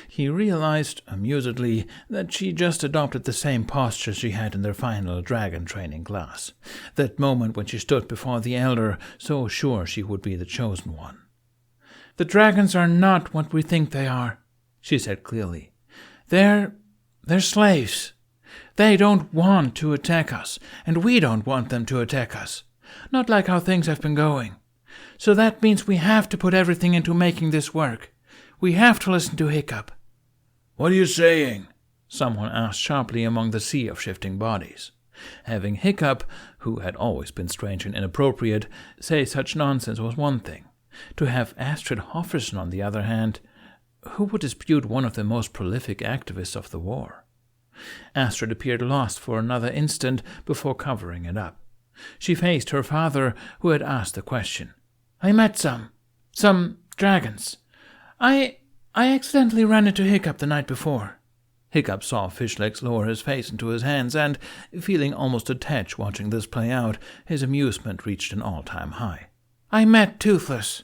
He realized, amusedly, that she just adopted the same posture she had in their final dragon training class, that moment when she stood before the elder, so sure she would be the chosen one. "The dragons are not what we think they are," she said clearly. They're slaves. They don't want to attack us, and we don't want them to attack us. Not like how things have been going. So that means we have to put everything into making this work. We have to listen to Hiccup." "What are you saying?" someone asked sharply among the sea of shifting bodies. Having Hiccup, who had always been strange and inappropriate, say such nonsense was one thing. To have Astrid Hofferson, on the other hand, who would dispute one of the most prolific activists of the war? Astrid appeared lost for another instant before covering it up. She faced her father, who had asked the question. "I met some dragons. I accidentally ran into Hiccup the night before." Hiccup saw Fishlegs lower his face into his hands, and, feeling almost attached watching this play out, his amusement reached an all-time high. "I met Toothless."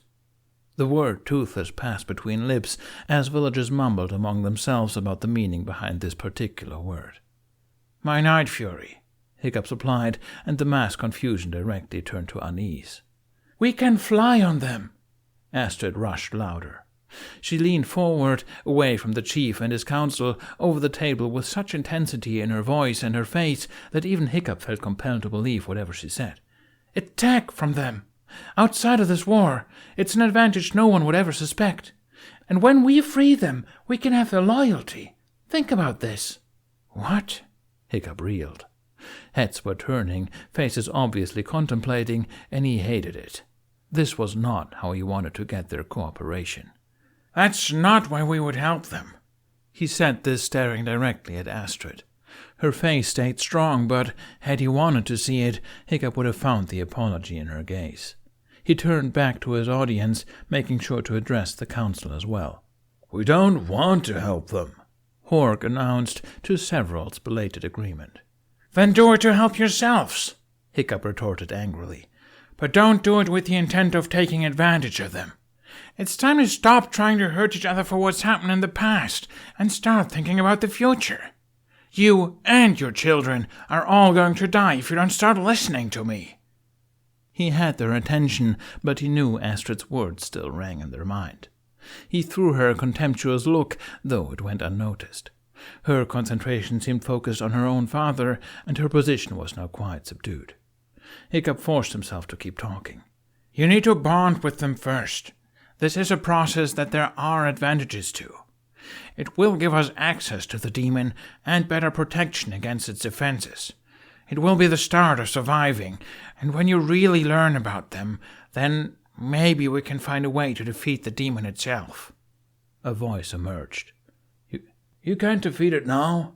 The word toothless passed between lips as villagers mumbled among themselves about the meaning behind this particular word. "My Night Fury," Hiccup supplied, and the mass confusion directly turned to unease. "We can fly on them." Astrid rushed louder. She leaned forward, away from the chief and his council, over the table with such intensity in her voice and her face that even Hiccup felt compelled to believe whatever she said. "Attack from them. Outside of this war, it's an advantage no one would ever suspect. And when we free them, we can have their loyalty. Think about this." "What?" Hiccup reeled. Heads were turning, faces obviously contemplating, and he hated it. This was not how he wanted to get their cooperation. "That's not why we would help them." He said this staring directly at Astrid. Her face stayed strong, but had he wanted to see it, Hiccup would have found the apology in her gaze. He turned back to his audience, making sure to address the council as well. "We don't want to help them," Hork announced, to several's belated agreement. "Then do it to help yourselves," Hiccup retorted angrily. "But don't do it with the intent of taking advantage of them. It's time to stop trying to hurt each other for what's happened in the past and start thinking about the future. You and your children are all going to die if you don't start listening to me." He had their attention, but he knew Astrid's words still rang in their mind. He threw her a contemptuous look, though it went unnoticed. Her concentration seemed focused on her own father, and her position was now quite subdued. Hiccup forced himself to keep talking. "You need to bond with them first. This is a process that there are advantages to. It will give us access to the demon and better protection against its defenses. It will be the start of surviving, and when you really learn about them, then maybe we can find a way to defeat the demon itself." A voice emerged. You can't defeat it now?"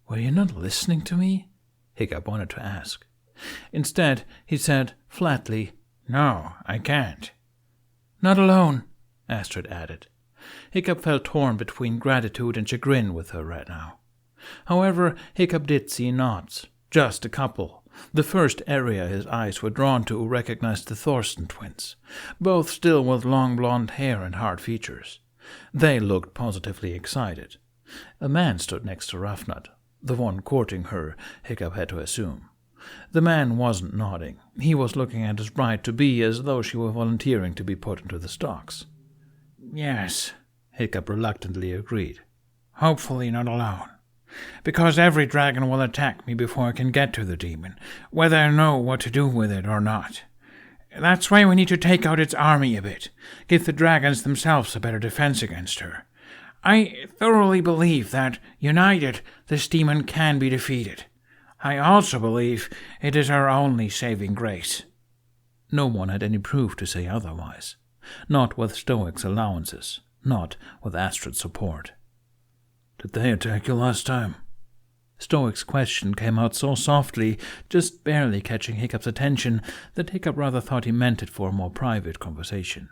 "Were you not listening to me?" Hiccup wanted to ask. Instead, he said flatly, "No, I can't." "Not alone," Astrid added. Hiccup felt torn between gratitude and chagrin with her right now. However, Hiccup did see knots, just a couple. The first area his eyes were drawn to recognized the Thorsten twins, both still with long blonde hair and hard features. They looked positively excited. A man stood next to Ruffnut, the one courting her, Hiccup had to assume. The man wasn't nodding. He was looking at his bride-to-be as though she were volunteering to be put into the stocks. "Yes," Hiccup reluctantly agreed. "Hopefully not alone. Because every dragon will attack me before I can get to the demon, whether I know what to do with it or not. That's why we need to take out its army a bit, give the dragons themselves a better defense against her. I thoroughly believe that, united, this demon can be defeated. I also believe it is our only saving grace." No one had any proof to say otherwise. Not with Stoic's allowances, not with Astrid's support. "Did they attack you last time?" Stoic's question came out so softly, just barely catching Hiccup's attention, that Hiccup rather thought he meant it for a more private conversation.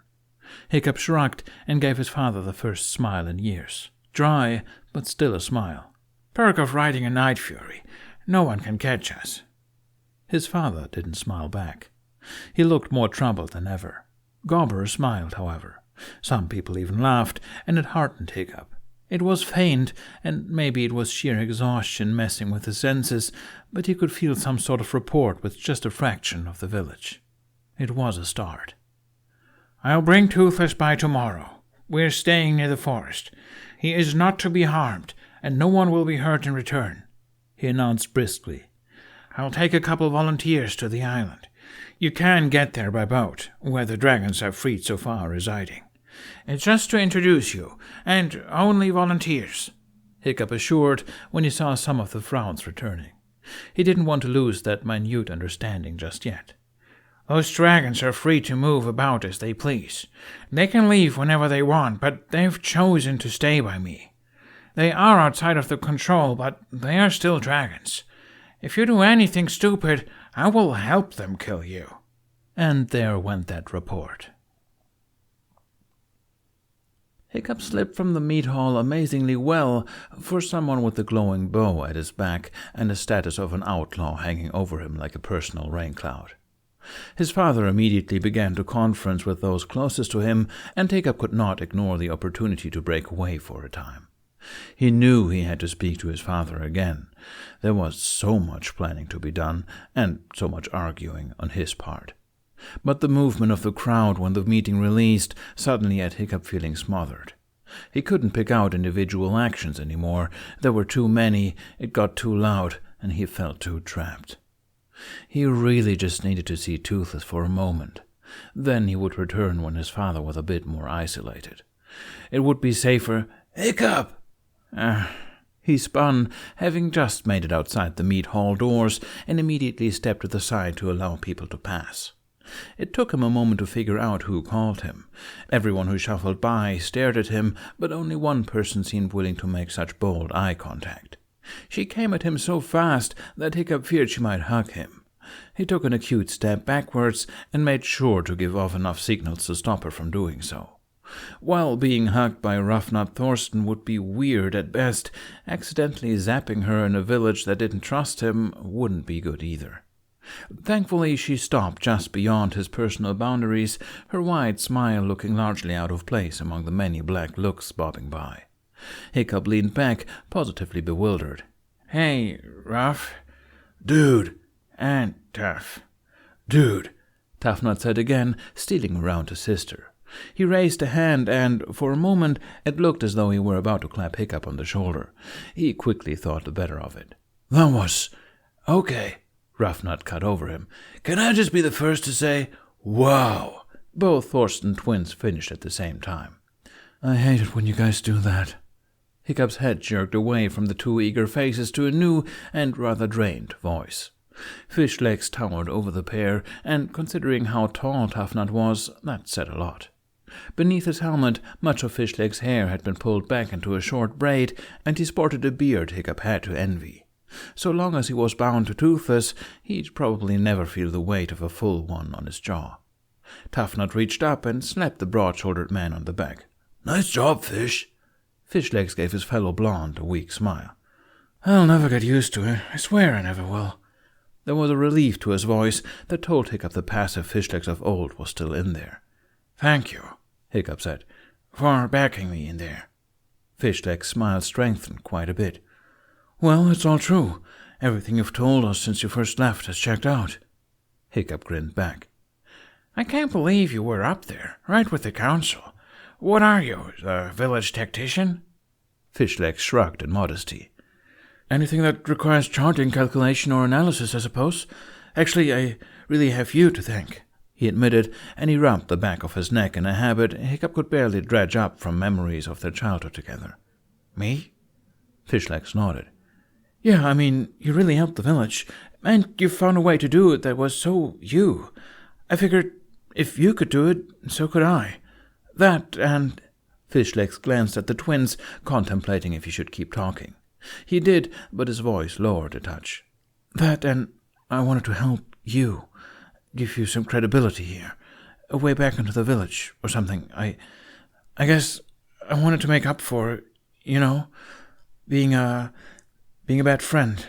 Hiccup shrugged and gave his father the first smile in years. Dry, but still a smile. "Perk of riding a Night Fury. No one can catch us." His father didn't smile back. He looked more troubled than ever. Gobber smiled, however. Some people even laughed, and it heartened Hiccup. It was faint, and maybe it was sheer exhaustion messing with his senses, but he could feel some sort of rapport with just a fraction of the village. It was a start. "I'll bring Toothless by tomorrow. We're staying near the forest. He is not to be harmed, and no one will be hurt in return," he announced briskly. "I'll take a couple volunteers to the island. You can get there by boat, where the dragons have freed so far residing. It's just to introduce you, and only volunteers," Hiccup assured when he saw some of the frowns returning. He didn't want to lose that minute understanding just yet. "Those dragons are free to move about as they please. They can leave whenever they want, but they've chosen to stay by me. They are outside of the control, but they are still dragons. If you do anything stupid, I will help them kill you." And there went that report. Hiccup slipped from the meat hall amazingly well for someone with a glowing bow at his back and the status of an outlaw hanging over him like a personal rain cloud. His father immediately began to conference with those closest to him, and Hiccup could not ignore the opportunity to break away for a time. He knew he had to speak to his father again. There was so much planning to be done, and so much arguing on his part. But the movement of the crowd when the meeting released suddenly had Hiccup feeling smothered. He couldn't pick out individual actions anymore. There were too many, it got too loud, and he felt too trapped. He really just needed to see Toothless for a moment. Then he would return when his father was a bit more isolated. It would be safer. "Hiccup!" He spun, having just made it outside the meat hall doors, and immediately stepped to the side to allow people to pass. It took him a moment to figure out who called him. Everyone who shuffled by stared at him, but only one person seemed willing to make such bold eye contact. She came at him so fast that Hiccup feared she might hug him. He took an acute step backwards and made sure to give off enough signals to stop her from doing so. While being hugged by rough-nut Thorsten would be weird at best, accidentally zapping her in a village that didn't trust him wouldn't be good either. Thankfully, she stopped just beyond his personal boundaries, her wide smile looking largely out of place among the many black looks bobbing by. Hiccup leaned back, positively bewildered. "Hey, Rough." "Dude." "And Tough." "Dude," Toughnut said again, stealing around his sister. He raised a hand, and, for a moment, it looked as though he were about to clap Hiccup on the shoulder. He quickly thought the better of it. "That was... okay," Roughnut cut over him. "Can I just be the first to say, wow?" Both Thorsten twins finished at the same time. "I hate it when you guys do that." Hiccup's head jerked away from the two eager faces to a new and rather drained voice. Fish legs towered over the pair, and considering how tall Toughnut was, that said a lot. Beneath his helmet, much of Fishleg's hair had been pulled back into a short braid, and he sported a beard Hiccup had to envy. So long as he was bound to Toothless, he'd probably never feel the weight of a full one on his jaw. Toughnut reached up and slapped the broad-shouldered man on the back. "Nice job, Fish." Fishlegs gave his fellow blonde a weak smile. "I'll never get used to it. I swear I never will." There was a relief to his voice that told Hiccup the passive Fishlegs of old was still in there. "Thank you," Hiccup said, "for backing me in there." Fishleg's smile strengthened quite a bit. "Well, it's all true. Everything you've told us since you first left has checked out." Hiccup grinned back. "I can't believe you were up there, right with the council. What are you, the village tactician?" Fishlegs shrugged in modesty. "Anything that requires charting, calculation, or analysis, I suppose. Actually, I really have you to thank," he admitted, and he rubbed the back of his neck in a habit Hiccup could barely dredge up from memories of their childhood together. "Me?" Fishlegs nodded. "Yeah, I mean, you really helped the village, and you found a way to do it that was so you. I figured if you could do it, so could I. That and—" Fishlegs glanced at the twins, contemplating if he should keep talking. He did, but his voice lowered a touch. "That and I wanted to help you, give you some credibility here, a way back into the village, or something. I guess I wanted to make up for, being a bad friend."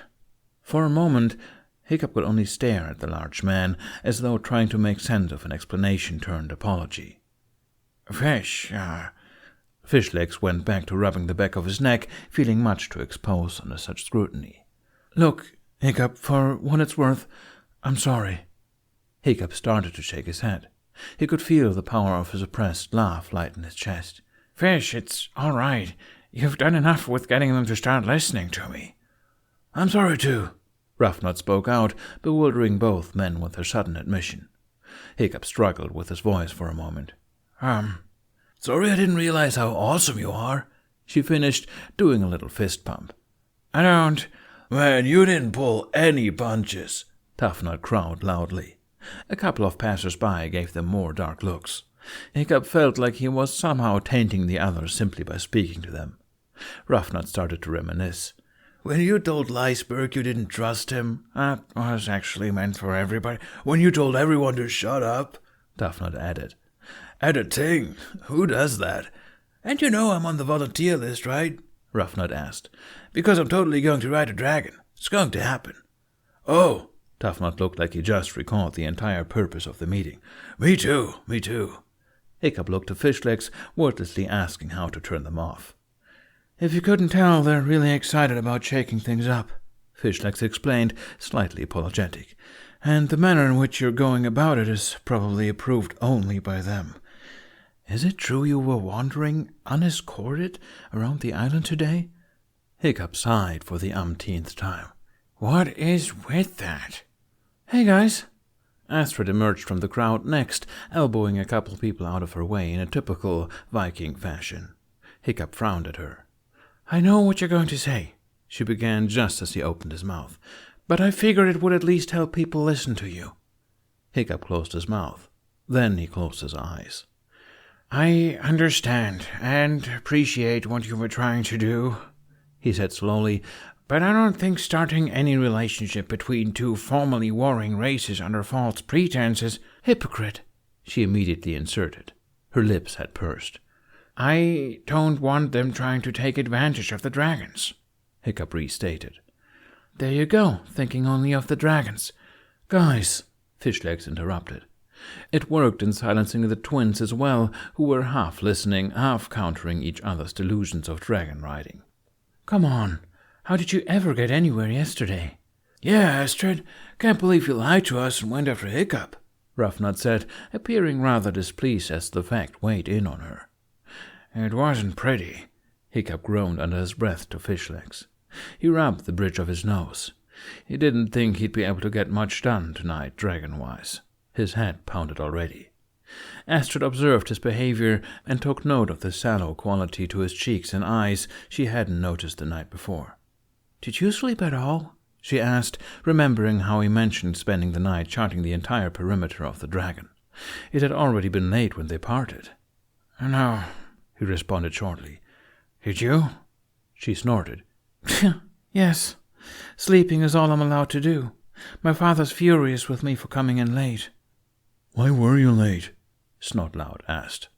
For a moment, Hiccup could only stare at the large man, as though trying to make sense of an explanation-turned-apology. Fish, Fishlegs went back to rubbing the back of his neck, feeling much too exposed under such scrutiny. Look, Hiccup, for what it's worth, I'm sorry. Hiccup started to shake his head. He could feel the power of his suppressed laugh lighten his chest. Fish, it's all right. You've done enough with getting them to start listening to me. I'm sorry, too. Roughnut spoke out, bewildering both men with her sudden admission. Hiccup struggled with his voice for a moment. Sorry I didn't realize how awesome you are, she finished, doing a little fist pump. I don't. Man, you didn't pull any punches, Toughnut crowed loudly. A couple of passers-by gave them more dark looks. Hiccup felt like he was somehow tainting the others simply by speaking to them. Roughnut started to reminisce. When you told Liceberg you didn't trust him, that was actually meant for everybody. When you told everyone to shut up, Toughnut added. Editing? Who does that? And you know I'm on the volunteer list, right? Roughnut asked. Because I'm totally going to ride a dragon. It's going to happen. Oh, Toughnut looked like he just recalled the entire purpose of the meeting. Me too. Hiccup looked to Fishlegs, wordlessly asking how to turn them off. If you couldn't tell, they're really excited about shaking things up, Fishlegs explained, slightly apologetic. And the manner in which you're going about it is probably approved only by them. Is it true you were wandering unescorted around the island today? Hiccup sighed for the umpteenth time. What is with that? Hey, guys. Astrid emerged from the crowd next, elbowing a couple people out of her way in a typical Viking fashion. Hiccup frowned at her. I know what you're going to say, she began just as he opened his mouth. But I figured it would at least help people listen to you. Hiccup closed his mouth. Then he closed his eyes. I understand and appreciate what you were trying to do, he said slowly, but I don't think starting any relationship between two formerly warring races under false pretenses, hypocrite, she immediately inserted. Her lips had pursed. I don't want them trying to take advantage of the dragons, Hiccup restated. There you go, thinking only of the dragons. Guys, Fishlegs interrupted. It worked in silencing the twins as well, who were half listening, half countering each other's delusions of dragon riding. Come on, how did you ever get anywhere yesterday? Yeah, Astrid, can't believe you lied to us and went after Hiccup, Roughnut said, appearing rather displeased as the fact weighed in on her. It wasn't pretty, Hiccup groaned under his breath to Fishlegs. He rubbed the bridge of his nose. He didn't think he'd be able to get much done tonight, dragon-wise. His head pounded already. Astrid observed his behavior and took note of the sallow quality to his cheeks and eyes she hadn't noticed the night before. Did you sleep at all? She asked, remembering how he mentioned spending the night charting the entire perimeter of the dragon. It had already been late when they parted. No, he responded shortly. Did you? She snorted. Yes, sleeping is all I'm allowed to do. My father's furious with me for coming in late. Why were you late? Snotlout asked.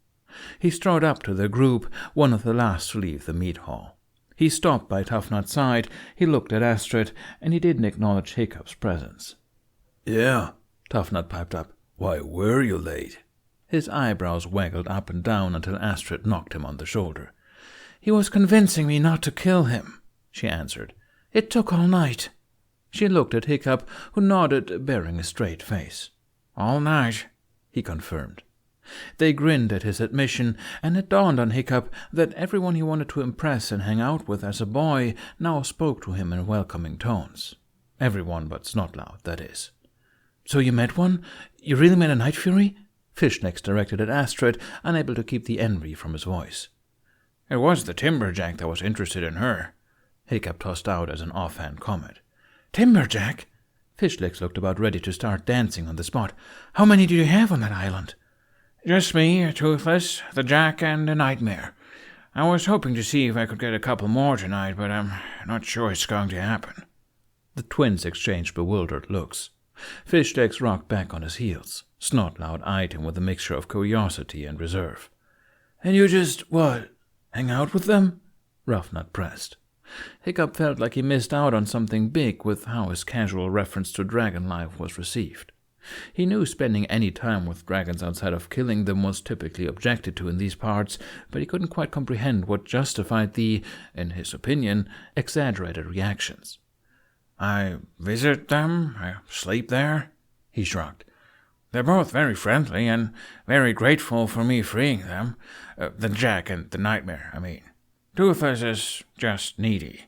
He strode up to the group, one of the last to leave the meat hall. He stopped by Toughnut's side, he looked at Astrid, and he didn't acknowledge Hiccup's presence. Yeah, Toughnut piped up. Why were you late? His eyebrows waggled up and down until Astrid knocked him on the shoulder. He was convincing me not to kill him, she answered. It took all night. She looked at Hiccup, who nodded, bearing a straight face. All night, he confirmed. They grinned at his admission, and it dawned on Hiccup that everyone he wanted to impress and hang out with as a boy now spoke to him in welcoming tones. Everyone but Snotlout, that is. So you met one? You really met a Night Fury? Fishlegs directed at Astrid, unable to keep the envy from his voice. It was the Timberjack that was interested in her, Hiccup tossed out as an offhand comment. Timberjack? Fishlegs looked about ready to start dancing on the spot. How many do you have on that island? Just me, Toothless, the Jack, and a Nightmare. I was hoping to see if I could get a couple more tonight, but I'm not sure it's going to happen. The twins exchanged bewildered looks. Fishlegs rocked back on his heels. Snotlout eyed him with a mixture of curiosity and reserve. And you just, hang out with them? Roughnut pressed. Hiccup felt like he missed out on something big with how his casual reference to dragon life was received. He knew spending any time with dragons outside of killing them was typically objected to in these parts, but he couldn't quite comprehend what justified the, in his opinion, exaggerated reactions. I visit them, I sleep there, he shrugged. They're both very friendly and very grateful for me freeing them. The Jack and the Nightmare, I mean. Toothless is just needy.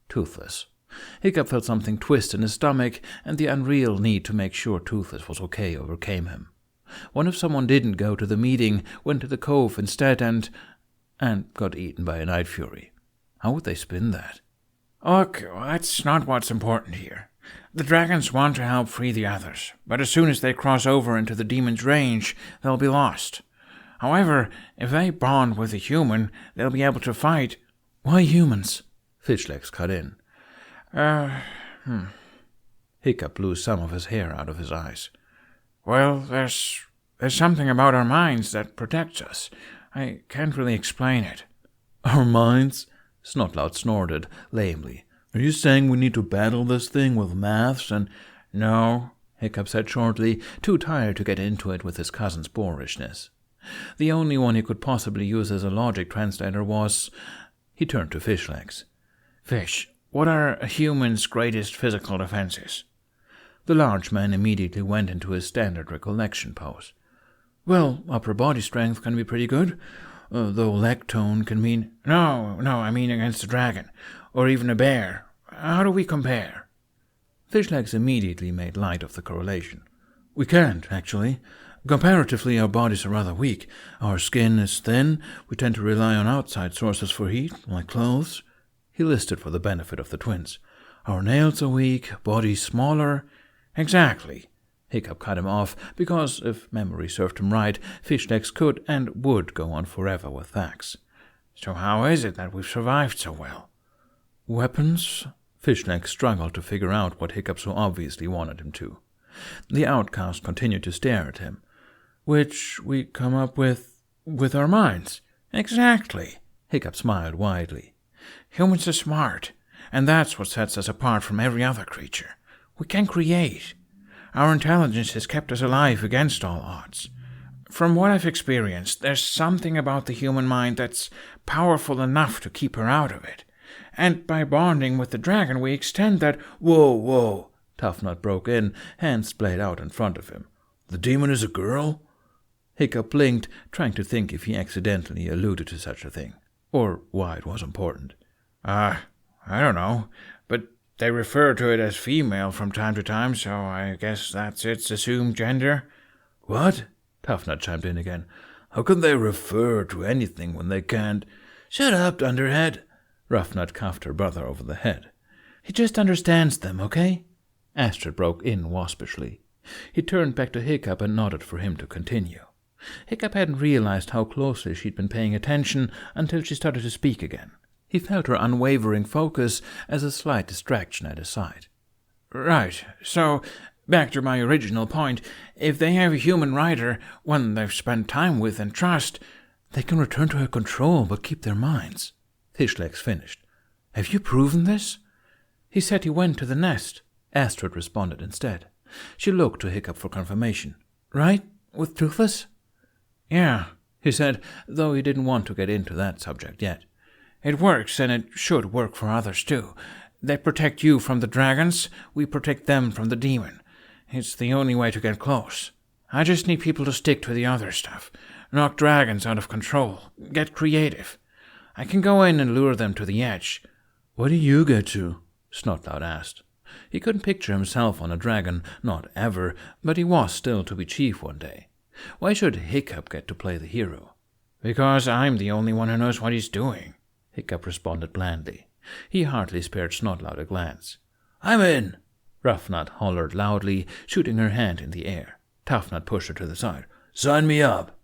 Toothless. Hiccup felt something twist in his stomach, and the unreal need to make sure Toothless was okay overcame him. What if someone didn't go to the meeting, went to the cove instead, and got eaten by a night fury? How would they spin that? Look, that's not what's important here. The dragons want to help free the others, but as soon as they cross over into the demon's range, they'll be lost. However, if they bond with a human, they'll be able to fight. Why humans? Fishlegs cut in. Hiccup blew some of his hair out of his eyes. Well, there's something about our minds that protects us. I can't really explain it. Our minds? Snotlout snorted lamely. Are you saying we need to battle this thing with maths and... No, Hiccup said shortly, too tired to get into it with his cousin's boorishness. The only one he could possibly use as a logic translator was... He turned to Fishlegs. Fish, what are a human's greatest physical defenses? The large man immediately went into his standard recollection pose. Well, upper body strength can be pretty good, though leg tone can mean... No, I mean against a dragon, or even a bear. How do we compare? Fishlegs immediately made light of the correlation. We can't, actually. Comparatively, our bodies are rather weak. Our skin is thin. We tend to rely on outside sources for heat, like clothes. He listed for the benefit of the twins. Our nails are weak, bodies smaller. Exactly. Hiccup cut him off, because, if memory served him right, Fishlegs could and would go on forever with facts. So how is it that we've survived so well? Weapons? Fishlegs struggled to figure out what Hiccup so obviously wanted him to. The outcast continued to stare at him. Which we come up with our minds. Exactly. Hiccup smiled widely. Humans are smart, and that's what sets us apart from every other creature. We can create. Our intelligence has kept us alive against all odds. From what I've experienced, there's something about the human mind that's powerful enough to keep her out of it. And by bonding with the dragon, we extend that... Whoa, Toughnut broke in, hands splayed out in front of him. The demon is a girl? Hiccup blinked, trying to think if he accidentally alluded to such a thing, or why it was important. I don't know, but they refer to it as female from time to time, so I guess that's its assumed gender. What? Toughnut chimed in again. How can they refer to anything when they can't? Shut up, Dunderhead. Roughnut cuffed her brother over the head. He just understands them, okay? Astrid broke in waspishly. He turned back to Hiccup and nodded for him to continue. Hiccup hadn't realized how closely she'd been paying attention until she started to speak again. He felt her unwavering focus as a slight distraction at his side. Right, so, back to my original point, if they have a human rider, one they've spent time with and trust, they can return to her control but keep their minds. Fishlegs finished. Have you proven this? He said he went to the nest. Astrid responded instead. She looked to Hiccup for confirmation. Right? With Toothless? Yeah, he said, though he didn't want to get into that subject yet. It works, and it should work for others, too. They protect you from the dragons, we protect them from the demon. It's the only way to get close. I just need people to stick to the other stuff. Knock dragons out of control. Get creative. I can go in and lure them to the edge. What do you get to? Snotlout asked. He couldn't picture himself on a dragon, not ever, but he was still to be chief one day. Why should Hiccup get to play the hero? Because I'm the only one who knows what he's doing, Hiccup responded blandly. He hardly spared Snotlout a glance. I'm in! Roughnut hollered loudly, shooting her hand in the air. Toughnut pushed her to the side. Sign me up!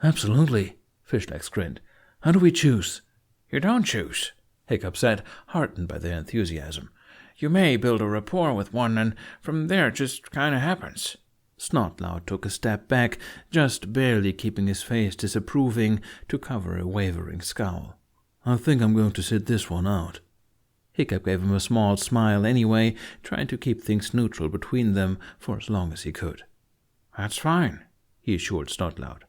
Absolutely, Fishlegs grinned. How do we choose? You don't choose, Hiccup said, heartened by their enthusiasm. You may build a rapport with one, and from there it just kind of happens. Snotlout took a step back, just barely keeping his face disapproving to cover a wavering scowl. I think I'm going to sit this one out. Hiccup gave him a small smile anyway, trying to keep things neutral between them for as long as he could. "That's fine," he assured Snotlout.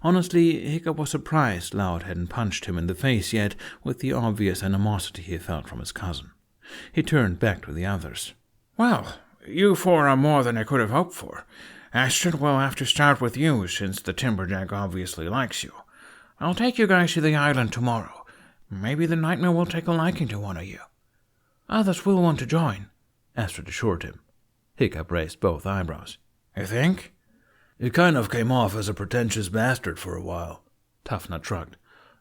Honestly, Hiccup was surprised Loud hadn't punched him in the face yet with the obvious animosity he felt from his cousin. He turned back to the others. "Well, you four are more than I could have hoped for. Astrid, we'll have to start with you, since the Timberjack obviously likes you. I'll take you guys to the island tomorrow. Maybe the Nightmare will take a liking to one of you." "Others will want to join," Astrid assured him. Hiccup raised both eyebrows. "You think?" "You kind of came off as a pretentious bastard for a while," Toughnut shrugged.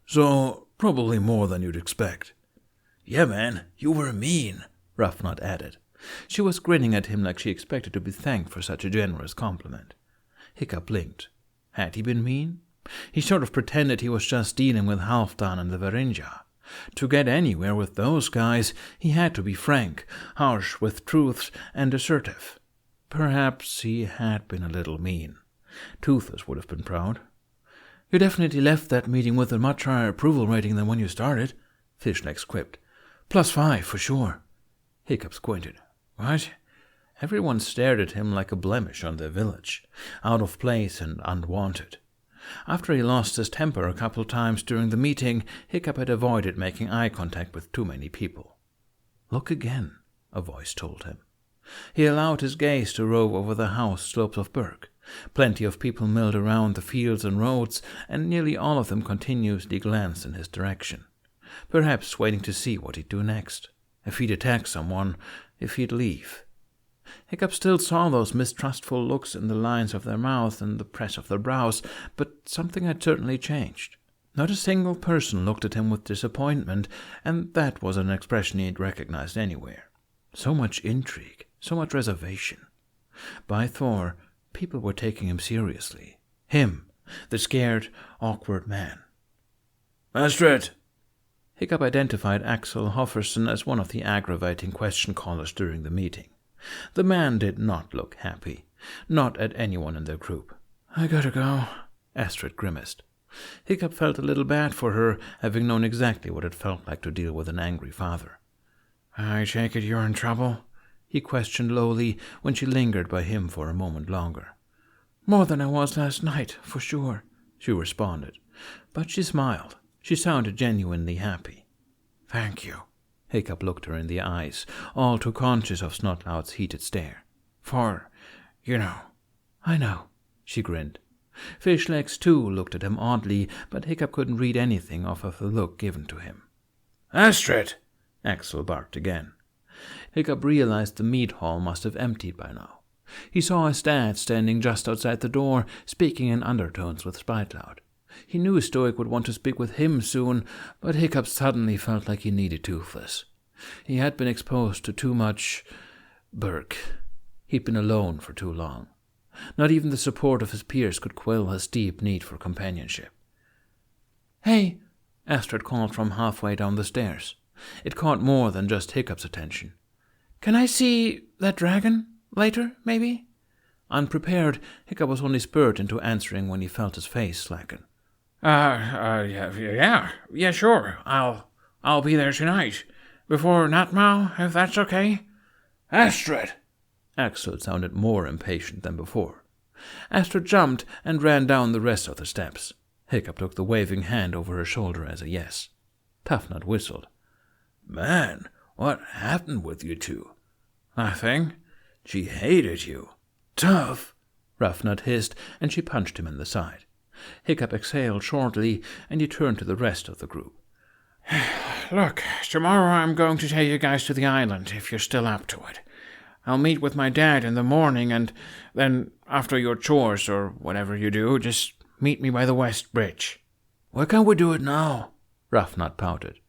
"So, probably more than you'd expect." "Yeah, man, you were mean," Roughnut added. She was grinning at him like she expected to be thanked for such a generous compliment. Hiccup blinked. Had he been mean? He sort of pretended he was just dealing with Halfdan and the Varinja. To get anywhere with those guys, he had to be frank, harsh with truths, and assertive. Perhaps he had been a little mean. Toothless would have been proud. "You definitely left that meeting with a much higher approval rating than when you started," Fishlegs quipped. +5, for sure." Hiccup squinted. "What?" Everyone stared at him like a blemish on their village, out of place and unwanted. After he lost his temper a couple times during the meeting, Hiccup had avoided making eye contact with too many people. "Look again," a voice told him. He allowed his gaze to rove over the house slopes of Berg. Plenty of people milled around the fields and roads, and nearly all of them continuously glanced in his direction, perhaps waiting to see what he'd do next. If he'd attack someone, if he'd leave. Hiccup still saw those mistrustful looks in the lines of their mouths and the press of their brows, but something had certainly changed. Not a single person looked at him with disappointment, and that was an expression he'd recognized anywhere. So much intrigue, so much reservation. By Thor, people were taking him seriously. Him, the scared, awkward man. "Astrid!" Hiccup identified Axel Hofferson as one of the aggravating question callers during the meeting. The man did not look happy, not at anyone in their group. "I gotta go," Astrid grimaced. Hiccup felt a little bad for her, having known exactly what it felt like to deal with an angry father. "I take it you're in trouble?" he questioned lowly when she lingered by him for a moment longer. "More than I was last night, for sure," she responded, but she smiled. She sounded genuinely happy. "Thank you." Hiccup looked her in the eyes, all too conscious of Snotlout's heated stare. "For, you know." "I know," she grinned. Fishlegs, too, looked at him oddly, but Hiccup couldn't read anything off of the look given to him. "Astrid!" Axel barked again. Hiccup realized the mead hall must have emptied by now. He saw his dad standing just outside the door, speaking in undertones with Spitloud. He knew Stoic would want to speak with him soon, but Hiccup suddenly felt like he needed Toothless. He had been exposed to too much Berg. He'd been alone for too long. Not even the support of his peers could quell his deep need for companionship. "Hey," Astrid called from halfway down the stairs. It caught more than just Hiccup's attention. "Can I see that dragon later, maybe?" Unprepared, Hiccup was only spurred into answering when he felt his face slacken. Yeah, sure. I'll be there tonight. Before Natmau, if that's okay." "Astrid!" Axel sounded more impatient than before. Astrid jumped and ran down the rest of the steps. Hiccup took the waving hand over her shoulder as a yes. Toughnut whistled. "Man, what happened with you two?" "Nothing." "She hated you." "Tough," Roughnut hissed, and she punched him in the side. Hiccup exhaled shortly, and he turned to the rest of the group. "Look, tomorrow I'm going to take you guys to the island, if you're still up to it. I'll meet with my dad in the morning, and then, after your chores or whatever you do, just meet me by the West Bridge." "Why can't we do it now?" Roughnut pouted.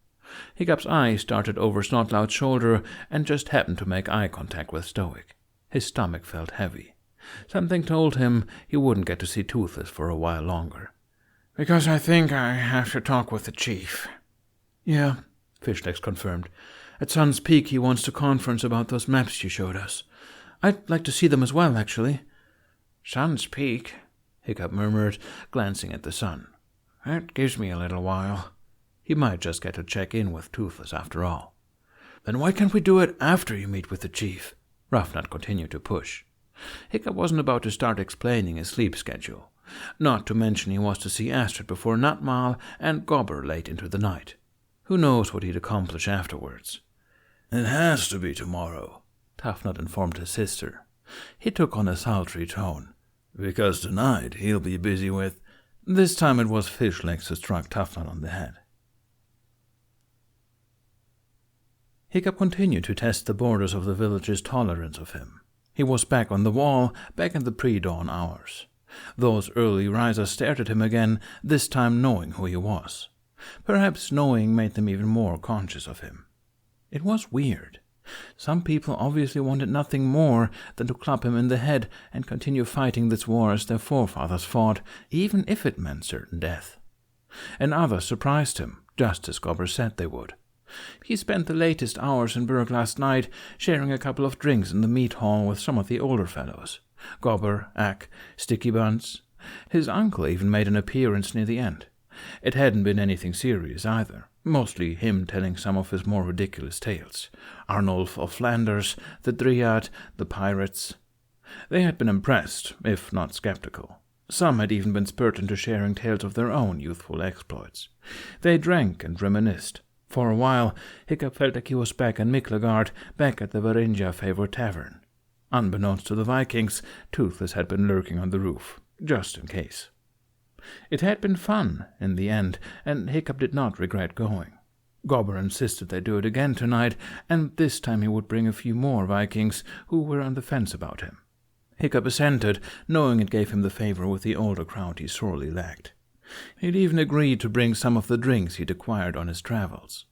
Hiccup's eyes darted over Snotlout's shoulder and just happened to make eye contact with Stoic. His stomach felt heavy. Something told him he wouldn't get to see Toothless for a while longer. "Because I think I have to talk with the chief." "Yeah," Fishlegs confirmed. "At Sun's Peak he wants to conference about those maps you showed us. I'd like to see them as well, actually." "Sun's Peak," Hiccup murmured, glancing at the sun. "That gives me a little while." He might just get to check in with Toothless after all. Then why can't we do it after you meet with the chief? Roughnut continued to push. Hiccup wasn't about to start explaining his sleep schedule. Not to mention he was to see Astrid before Nutmile and Gobber late into the night. Who knows what he'd accomplish afterwards? It has to be tomorrow, Toughnut informed his sister. He took on a sultry tone. because tonight he'll be busy with... This time it was Fishlegs who struck Toughnut on the head. Hiccup continued to test the borders of the village's tolerance of him. He was back on the wall, back in the pre-dawn hours. Those early risers stared at him again, this time knowing who he was. Perhaps knowing made them even more conscious of him. It was weird. Some people obviously wanted nothing more than to club him in the head and continue fighting this war as their forefathers fought, even if it meant certain death. And others surprised him, just as Gobber said they would. He spent the latest hours in Berg last night, sharing a couple of drinks in the meat hall with some of the older fellows. Gobber, Ack, Sticky Buns. His uncle even made an appearance near the end. It hadn't been anything serious either, mostly him telling some of his more ridiculous tales. Arnulf of Flanders, the Dryad, the pirates. They had been impressed, if not skeptical. Some had even been spurred into sharing tales of their own youthful exploits. They drank and reminisced. For a while, Hiccup felt like he was back in Miklagard, back at the Varinja favourite tavern. Unbeknownst to the Vikings, Toothless had been lurking on the roof, just in case. It had been fun, in the end, and Hiccup did not regret going. Gobber insisted they do it again tonight, and this time he would bring a few more Vikings who were on the fence about him. Hiccup assented, knowing it gave him the favour with the older crowd he sorely lacked. He'd even agreed to bring some of the drinks he'd acquired on his travels.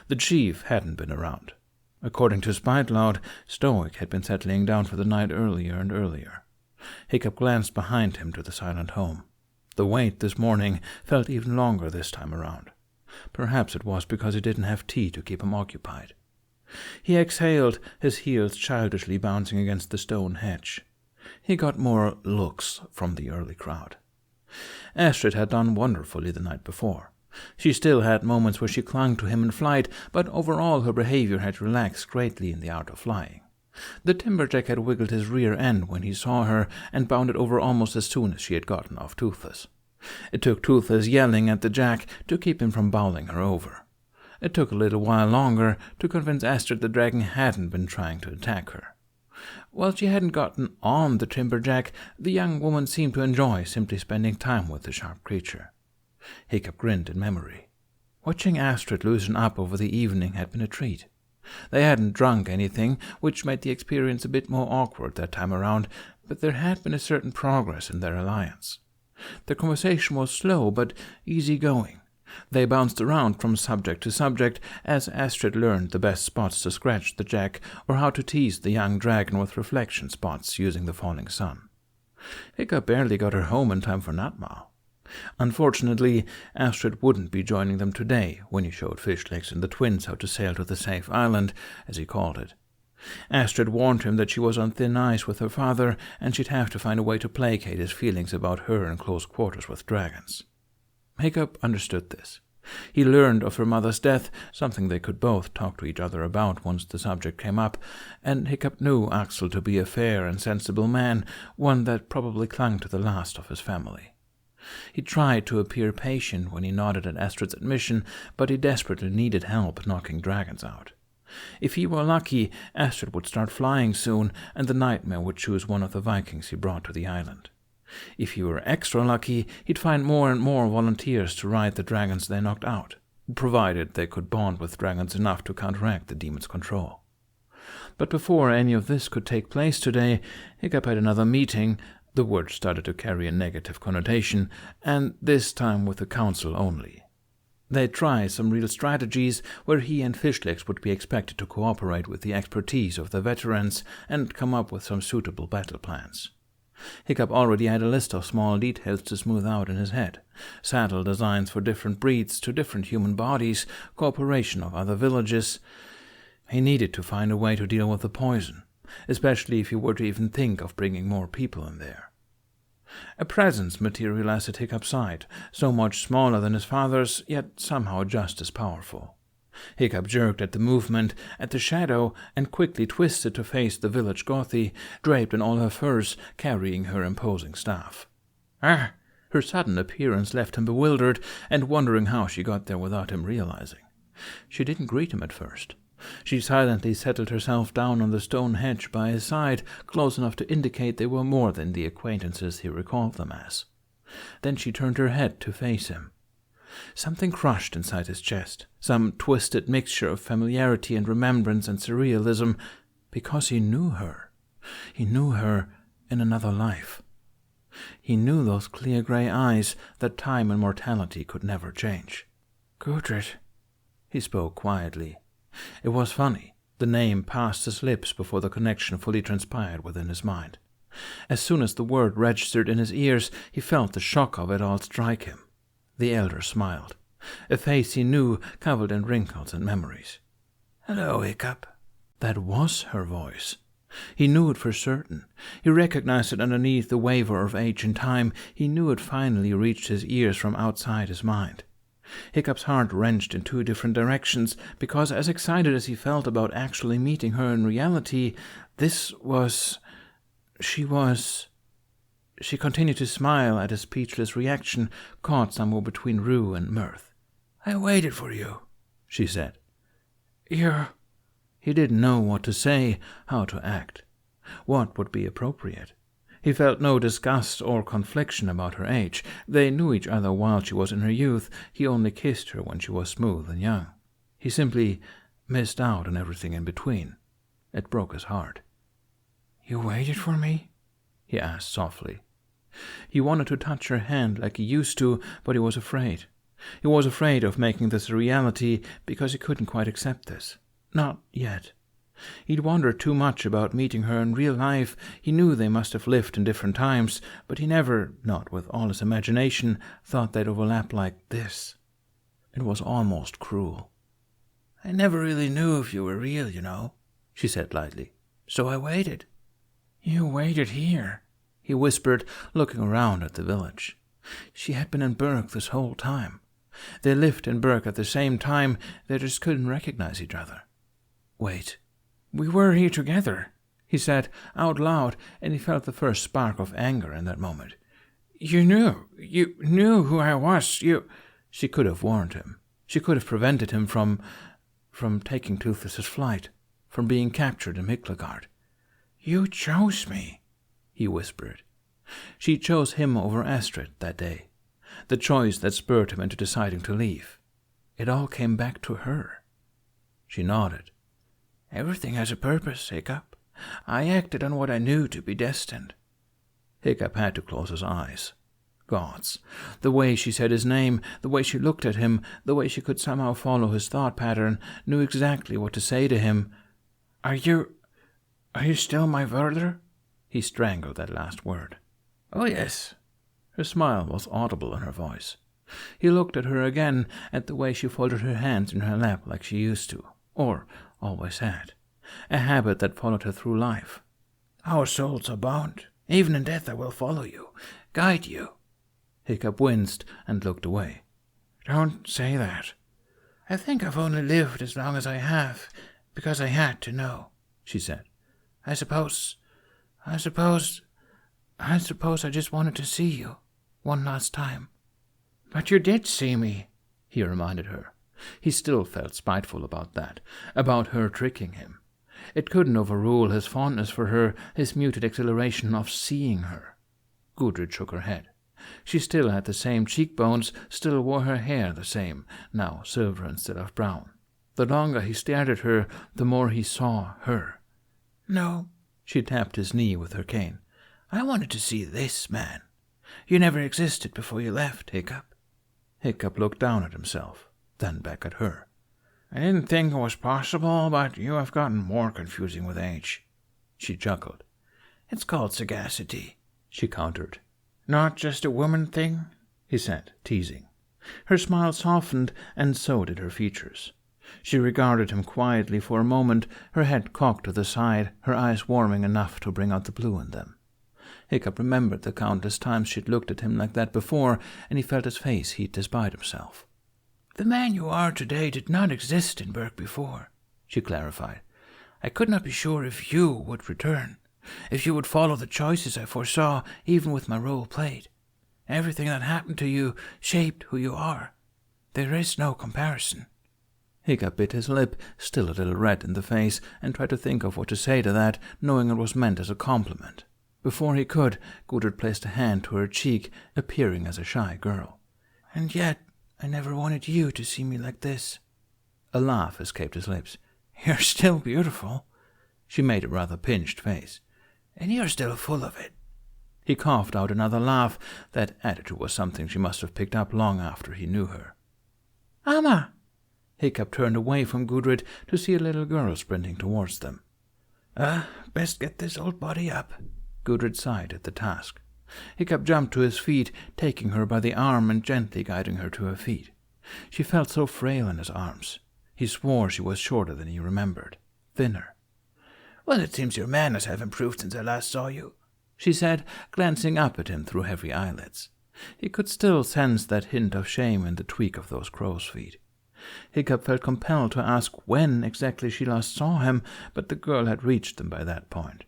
The chief hadn't been around. According to Spiteloud, Stoic had been settling down for the night earlier and earlier. Hiccup glanced behind him to the silent home. The wait this morning felt even longer this time around. Perhaps it was because he didn't have tea to keep him occupied. He exhaled, his heels childishly bouncing against the stone hedge. He got more looks from the early crowd. Astrid had done wonderfully the night before. She still had moments where she clung to him in flight, but overall her behavior had relaxed greatly in the art of flying. The timberjack had wiggled his rear end when he saw her and bounded over almost as soon as she had gotten off Toothless. It took Toothless yelling at the jack to keep him from bowling her over. It took a little while longer to convince Astrid the dragon hadn't been trying to attack her. While she hadn't gotten on the timberjack, the young woman seemed to enjoy simply spending time with the sharp creature. Hiccup grinned in memory. Watching Astrid loosen up over the evening had been a treat. They hadn't drunk anything, which made the experience a bit more awkward that time around, but there had been a certain progress in their alliance. Their conversation was slow but easy-going. They bounced around from subject to subject as Astrid learned the best spots to scratch the jack or how to tease the young dragon with reflection spots using the falling sun. Hiccup barely got her home in time for Nutmile. Unfortunately, Astrid wouldn't be joining them today when he showed Fishlegs and the twins how to sail to the safe island, as he called it. Astrid warned him that she was on thin ice with her father, and she'd have to find a way to placate his feelings about her in close quarters with dragons. Hiccup understood this. He learned of her mother's death, something they could both talk to each other about once the subject came up, and Hiccup knew Axel to be a fair and sensible man, one that probably clung to the last of his family. He tried to appear patient when he nodded at Astrid's admission, but he desperately needed help knocking dragons out. If he were lucky, Astrid would start flying soon, and the nightmare would choose one of the Vikings he brought to the island. If he were extra lucky, he'd find more and more volunteers to ride the dragons they knocked out, provided they could bond with dragons enough to counteract the demon's control. But before any of this could take place today, Hiccup had another meeting. The word started to carry a negative connotation, and this time with the council only. They'd try some real strategies where he and Fishlegs would be expected to cooperate with the expertise of the veterans and come up with some suitable battle plans. Hiccup already had a list of small details to smooth out in his head. Saddle designs for different breeds to different human bodies, cooperation of other villages. He needed to find a way to deal with the poison, especially if he were to even think of bringing more people in there. A presence materialized at Hiccup's side, so much smaller than his father's, yet somehow just as powerful. Hiccup jerked at the movement, at the shadow, and quickly twisted to face the village Gothy, draped in all her furs, carrying her imposing staff. Ah! Her sudden appearance left him bewildered and wondering how she got there without him realizing. She didn't greet him at first. She silently settled herself down on the stone hedge by his side, close enough to indicate they were more than the acquaintances he recalled them as. Then she turned her head to face him. Something crushed inside his chest, some twisted mixture of familiarity and remembrance and surrealism, because he knew her. He knew her in another life. He knew those clear grey eyes that time and mortality could never change. Gudrid, he spoke quietly. It was funny. The name passed his lips before the connection fully transpired within his mind. As soon as the word registered in his ears, he felt the shock of it all strike him. The elder smiled, a face he knew covered in wrinkles and memories. Hello, Hiccup. That was her voice. He knew it for certain. He recognized it underneath the waver of age and time. He knew it finally reached his ears from outside his mind. Hiccup's heart wrenched in two different directions, because as excited as he felt about actually meeting her in reality, She continued to smile at his speechless reaction, caught somewhere between rue and mirth. I waited for you, she said. You're... He didn't know what to say, how to act. What would be appropriate? He felt no disgust or confliction about her age. They knew each other while she was in her youth. He only kissed her when she was smooth and young. He simply missed out on everything in between. It broke his heart. You waited for me? He asked softly. He wanted to touch her hand like he used to, but he was afraid. He was afraid of making this a reality because he couldn't quite accept this. Not yet. He'd wondered too much about meeting her in real life. He knew they must have lived in different times, but he never, not with all his imagination, thought they'd overlap like this. It was almost cruel. I never really knew if you were real, you know, she said lightly. So I waited. You waited here, he whispered, looking around at the village. She had been in Berg this whole time. They lived in Berg at the same time. They just couldn't recognize each other. Wait. We were here together, he said out loud, and he felt the first spark of anger in that moment. You knew who I was. She could have warned him. She could have prevented him from taking Toothless's flight, from being captured in Miklagard. You chose me, he whispered. She chose him over Astrid that day, the choice that spurred him into deciding to leave. It all came back to her. She nodded. Everything has a purpose, Hiccup. I acted on what I knew to be destined. Hiccup had to close his eyes. Gods, the way she said his name, the way she looked at him, the way she could somehow follow his thought pattern, knew exactly what to say to him. Are you still my brother? He strangled that last word. Oh, yes. Her smile was audible in her voice. He looked at her again, at the way she folded her hands in her lap like she used to, or always had, a habit that followed her through life. Our souls are bound. Even in death I will follow you, guide you. Hiccup winced and looked away. Don't say that. I think I've only lived as long as I have because I had to know, she said. I suppose I just wanted to see you one last time. But you did see me, he reminded her. He still felt spiteful about that, about her tricking him. It couldn't overrule his fondness for her, his muted exhilaration of seeing her. Gudrid shook her head. She still had the same cheekbones, still wore her hair the same, now silver instead of brown. The longer he stared at her, the more he saw her. No, she tapped his knee with her cane. I wanted to see this man. You never existed before you left, Hiccup. Hiccup looked down at himself, then back at her. I didn't think it was possible, but you have gotten more confusing with age. She chuckled. It's called sagacity, she countered. Not just a woman thing, he said, teasing. Her smile softened, and so did her features. She regarded him quietly for a moment, her head cocked to the side, her eyes warming enough to bring out the blue in them. Hiccup remembered the countless times she'd looked at him like that before, and he felt his face heat despite himself. The man you are today did not exist in Berk before, she clarified. I could not be sure if you would return, if you would follow the choices I foresaw even with my role played. Everything that happened to you shaped who you are. There is no comparison. Hiccup bit his lip, still a little red in the face, and tried to think of what to say to that, knowing it was meant as a compliment. Before he could, Gudrid placed a hand to her cheek, appearing as a shy girl. And yet, I never wanted you to see me like this. A laugh escaped his lips. You're still beautiful. She made a rather pinched face. And you're still full of it. He coughed out another laugh. That attitude was something she must have picked up long after he knew her. Amma! Hiccup turned away from Gudrid to see a little girl sprinting towards them. Best get this old body up. Gudrid sighed at the task. Hiccup jumped to his feet, taking her by the arm and gently guiding her to her feet. She felt so frail in his arms. He swore she was shorter than he remembered, thinner. Well, it seems your manners have improved since I last saw you, she said, glancing up at him through heavy eyelids. He could still sense that hint of shame in the tweak of those crow's feet. Hiccup felt compelled to ask when exactly she last saw him, but the girl had reached them by that point.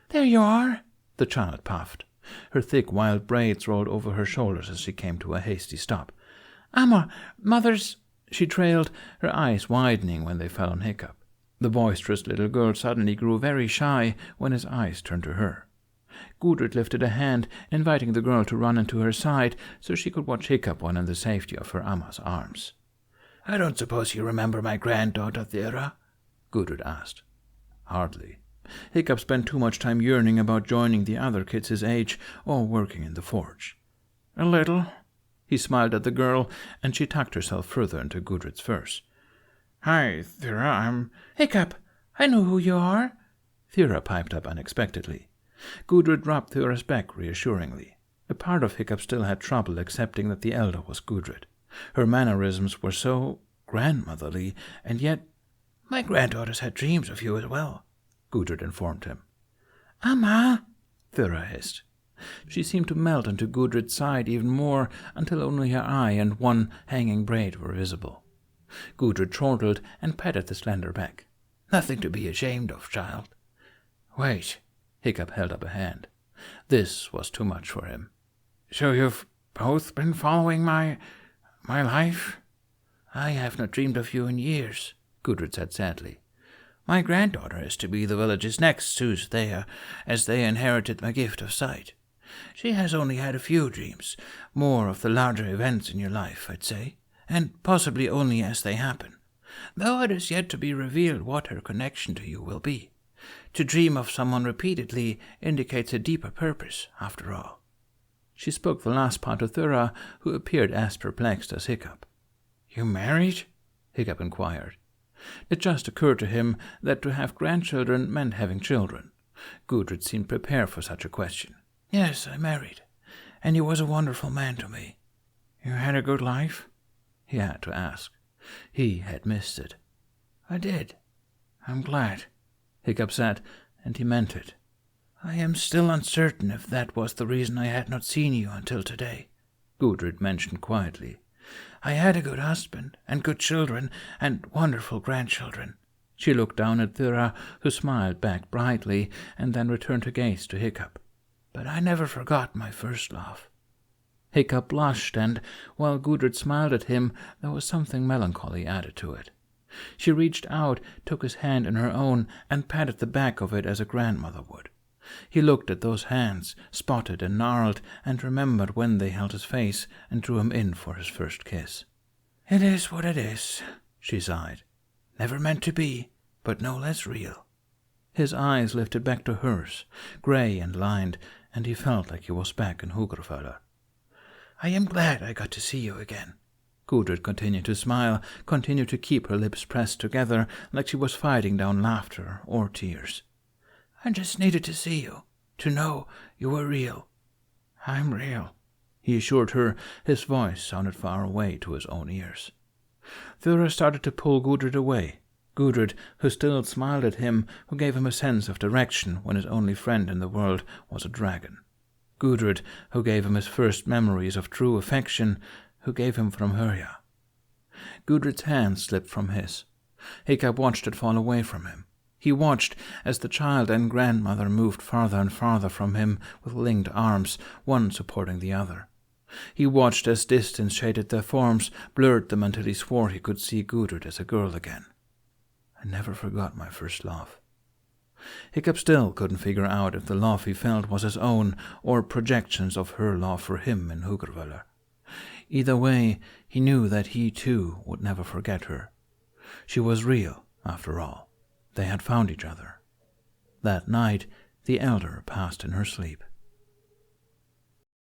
There you are, the child puffed. Her thick wild braids rolled over her shoulders as she came to a hasty stop. Amma, Mother's... she trailed, her eyes widening when they fell on Hiccup. The boisterous little girl suddenly grew very shy when his eyes turned to her. Gudrid lifted a hand, inviting the girl to run into her side so she could watch Hiccup while in the safety of her Amma's arms. I don't suppose you remember my granddaughter, Thera? Gudrid asked. Hardly. Hiccup spent too much time yearning about joining the other kids his age or working in the forge. A little. He smiled at the girl, and she tucked herself further into Gudrid's verse. Hi, Thera, I'm... Hiccup, I know who you are. Thera piped up unexpectedly. Gudrid rubbed Thera's back reassuringly. A part of Hiccup still had trouble accepting that the elder was Gudrid. Her mannerisms were so grandmotherly, and yet... My granddaughters had dreams of you as well, Gudrid informed him. Amma, Thera hissed. She seemed to melt into Gudrid's side even more until only her eye and one hanging braid were visible. Gudrid chortled and patted the slender back. Nothing to be ashamed of, child. Wait, Hiccup held up a hand. This was too much for him. So you've both been following my life? I have not dreamed of you in years, Gudrid said sadly. My granddaughter is to be the village's next soothsayer, as they inherited my gift of sight. She has only had a few dreams, more of the larger events in your life, I'd say, and possibly only as they happen, though it is yet to be revealed what her connection to you will be. To dream of someone repeatedly indicates a deeper purpose, after all. She spoke the last part to Thera, who appeared as perplexed as Hiccup. You married? Hiccup inquired. It just occurred to him that to have grandchildren meant having children. Gudrid seemed prepared for such a question. Yes, I married, and he was a wonderful man to me. You had a good life? He had to ask. He had missed it. I did. I'm glad, Hiccup said, and he meant it. I am still uncertain if that was the reason I had not seen you until today, Gudrid mentioned quietly. I had a good husband, and good children, and wonderful grandchildren. She looked down at Thera, who smiled back brightly, and then returned her gaze to Hiccup. But I never forgot my first love. Hiccup blushed, and while Gudrid smiled at him, there was something melancholy added to it. She reached out, took his hand in her own, and patted the back of it as a grandmother would. He looked at those hands, spotted and gnarled, and remembered when they held his face and drew him in for his first kiss. It is what it is, she sighed. Never meant to be, but no less real. His eyes lifted back to hers, grey and lined, and he felt like he was back in Hugrafella. I am glad I got to see you again. Gudrid continued to smile, continued to keep her lips pressed together like she was fighting down laughter or tears. I just needed to see you, to know you were real. I'm real, he assured her. His voice sounded far away to his own ears. Thera started to pull Gudrid away. Gudrid, who still smiled at him, who gave him a sense of direction when his only friend in the world was a dragon. Gudrid, who gave him his first memories of true affection, who gave him from Hurya. Gudrid's hand slipped from his. Hiccup watched it fall away from him. He watched as the child and grandmother moved farther and farther from him with linked arms, one supporting the other. He watched as distance shaded their forms, blurred them until he swore he could see Gudrid as a girl again. I never forgot my first love. Hiccup still couldn't figure out if the love he felt was his own or projections of her love for him in Huggervöller. Either way, he knew that he too would never forget her. She was real, after all. They had found each other. That night, the elder passed in her sleep.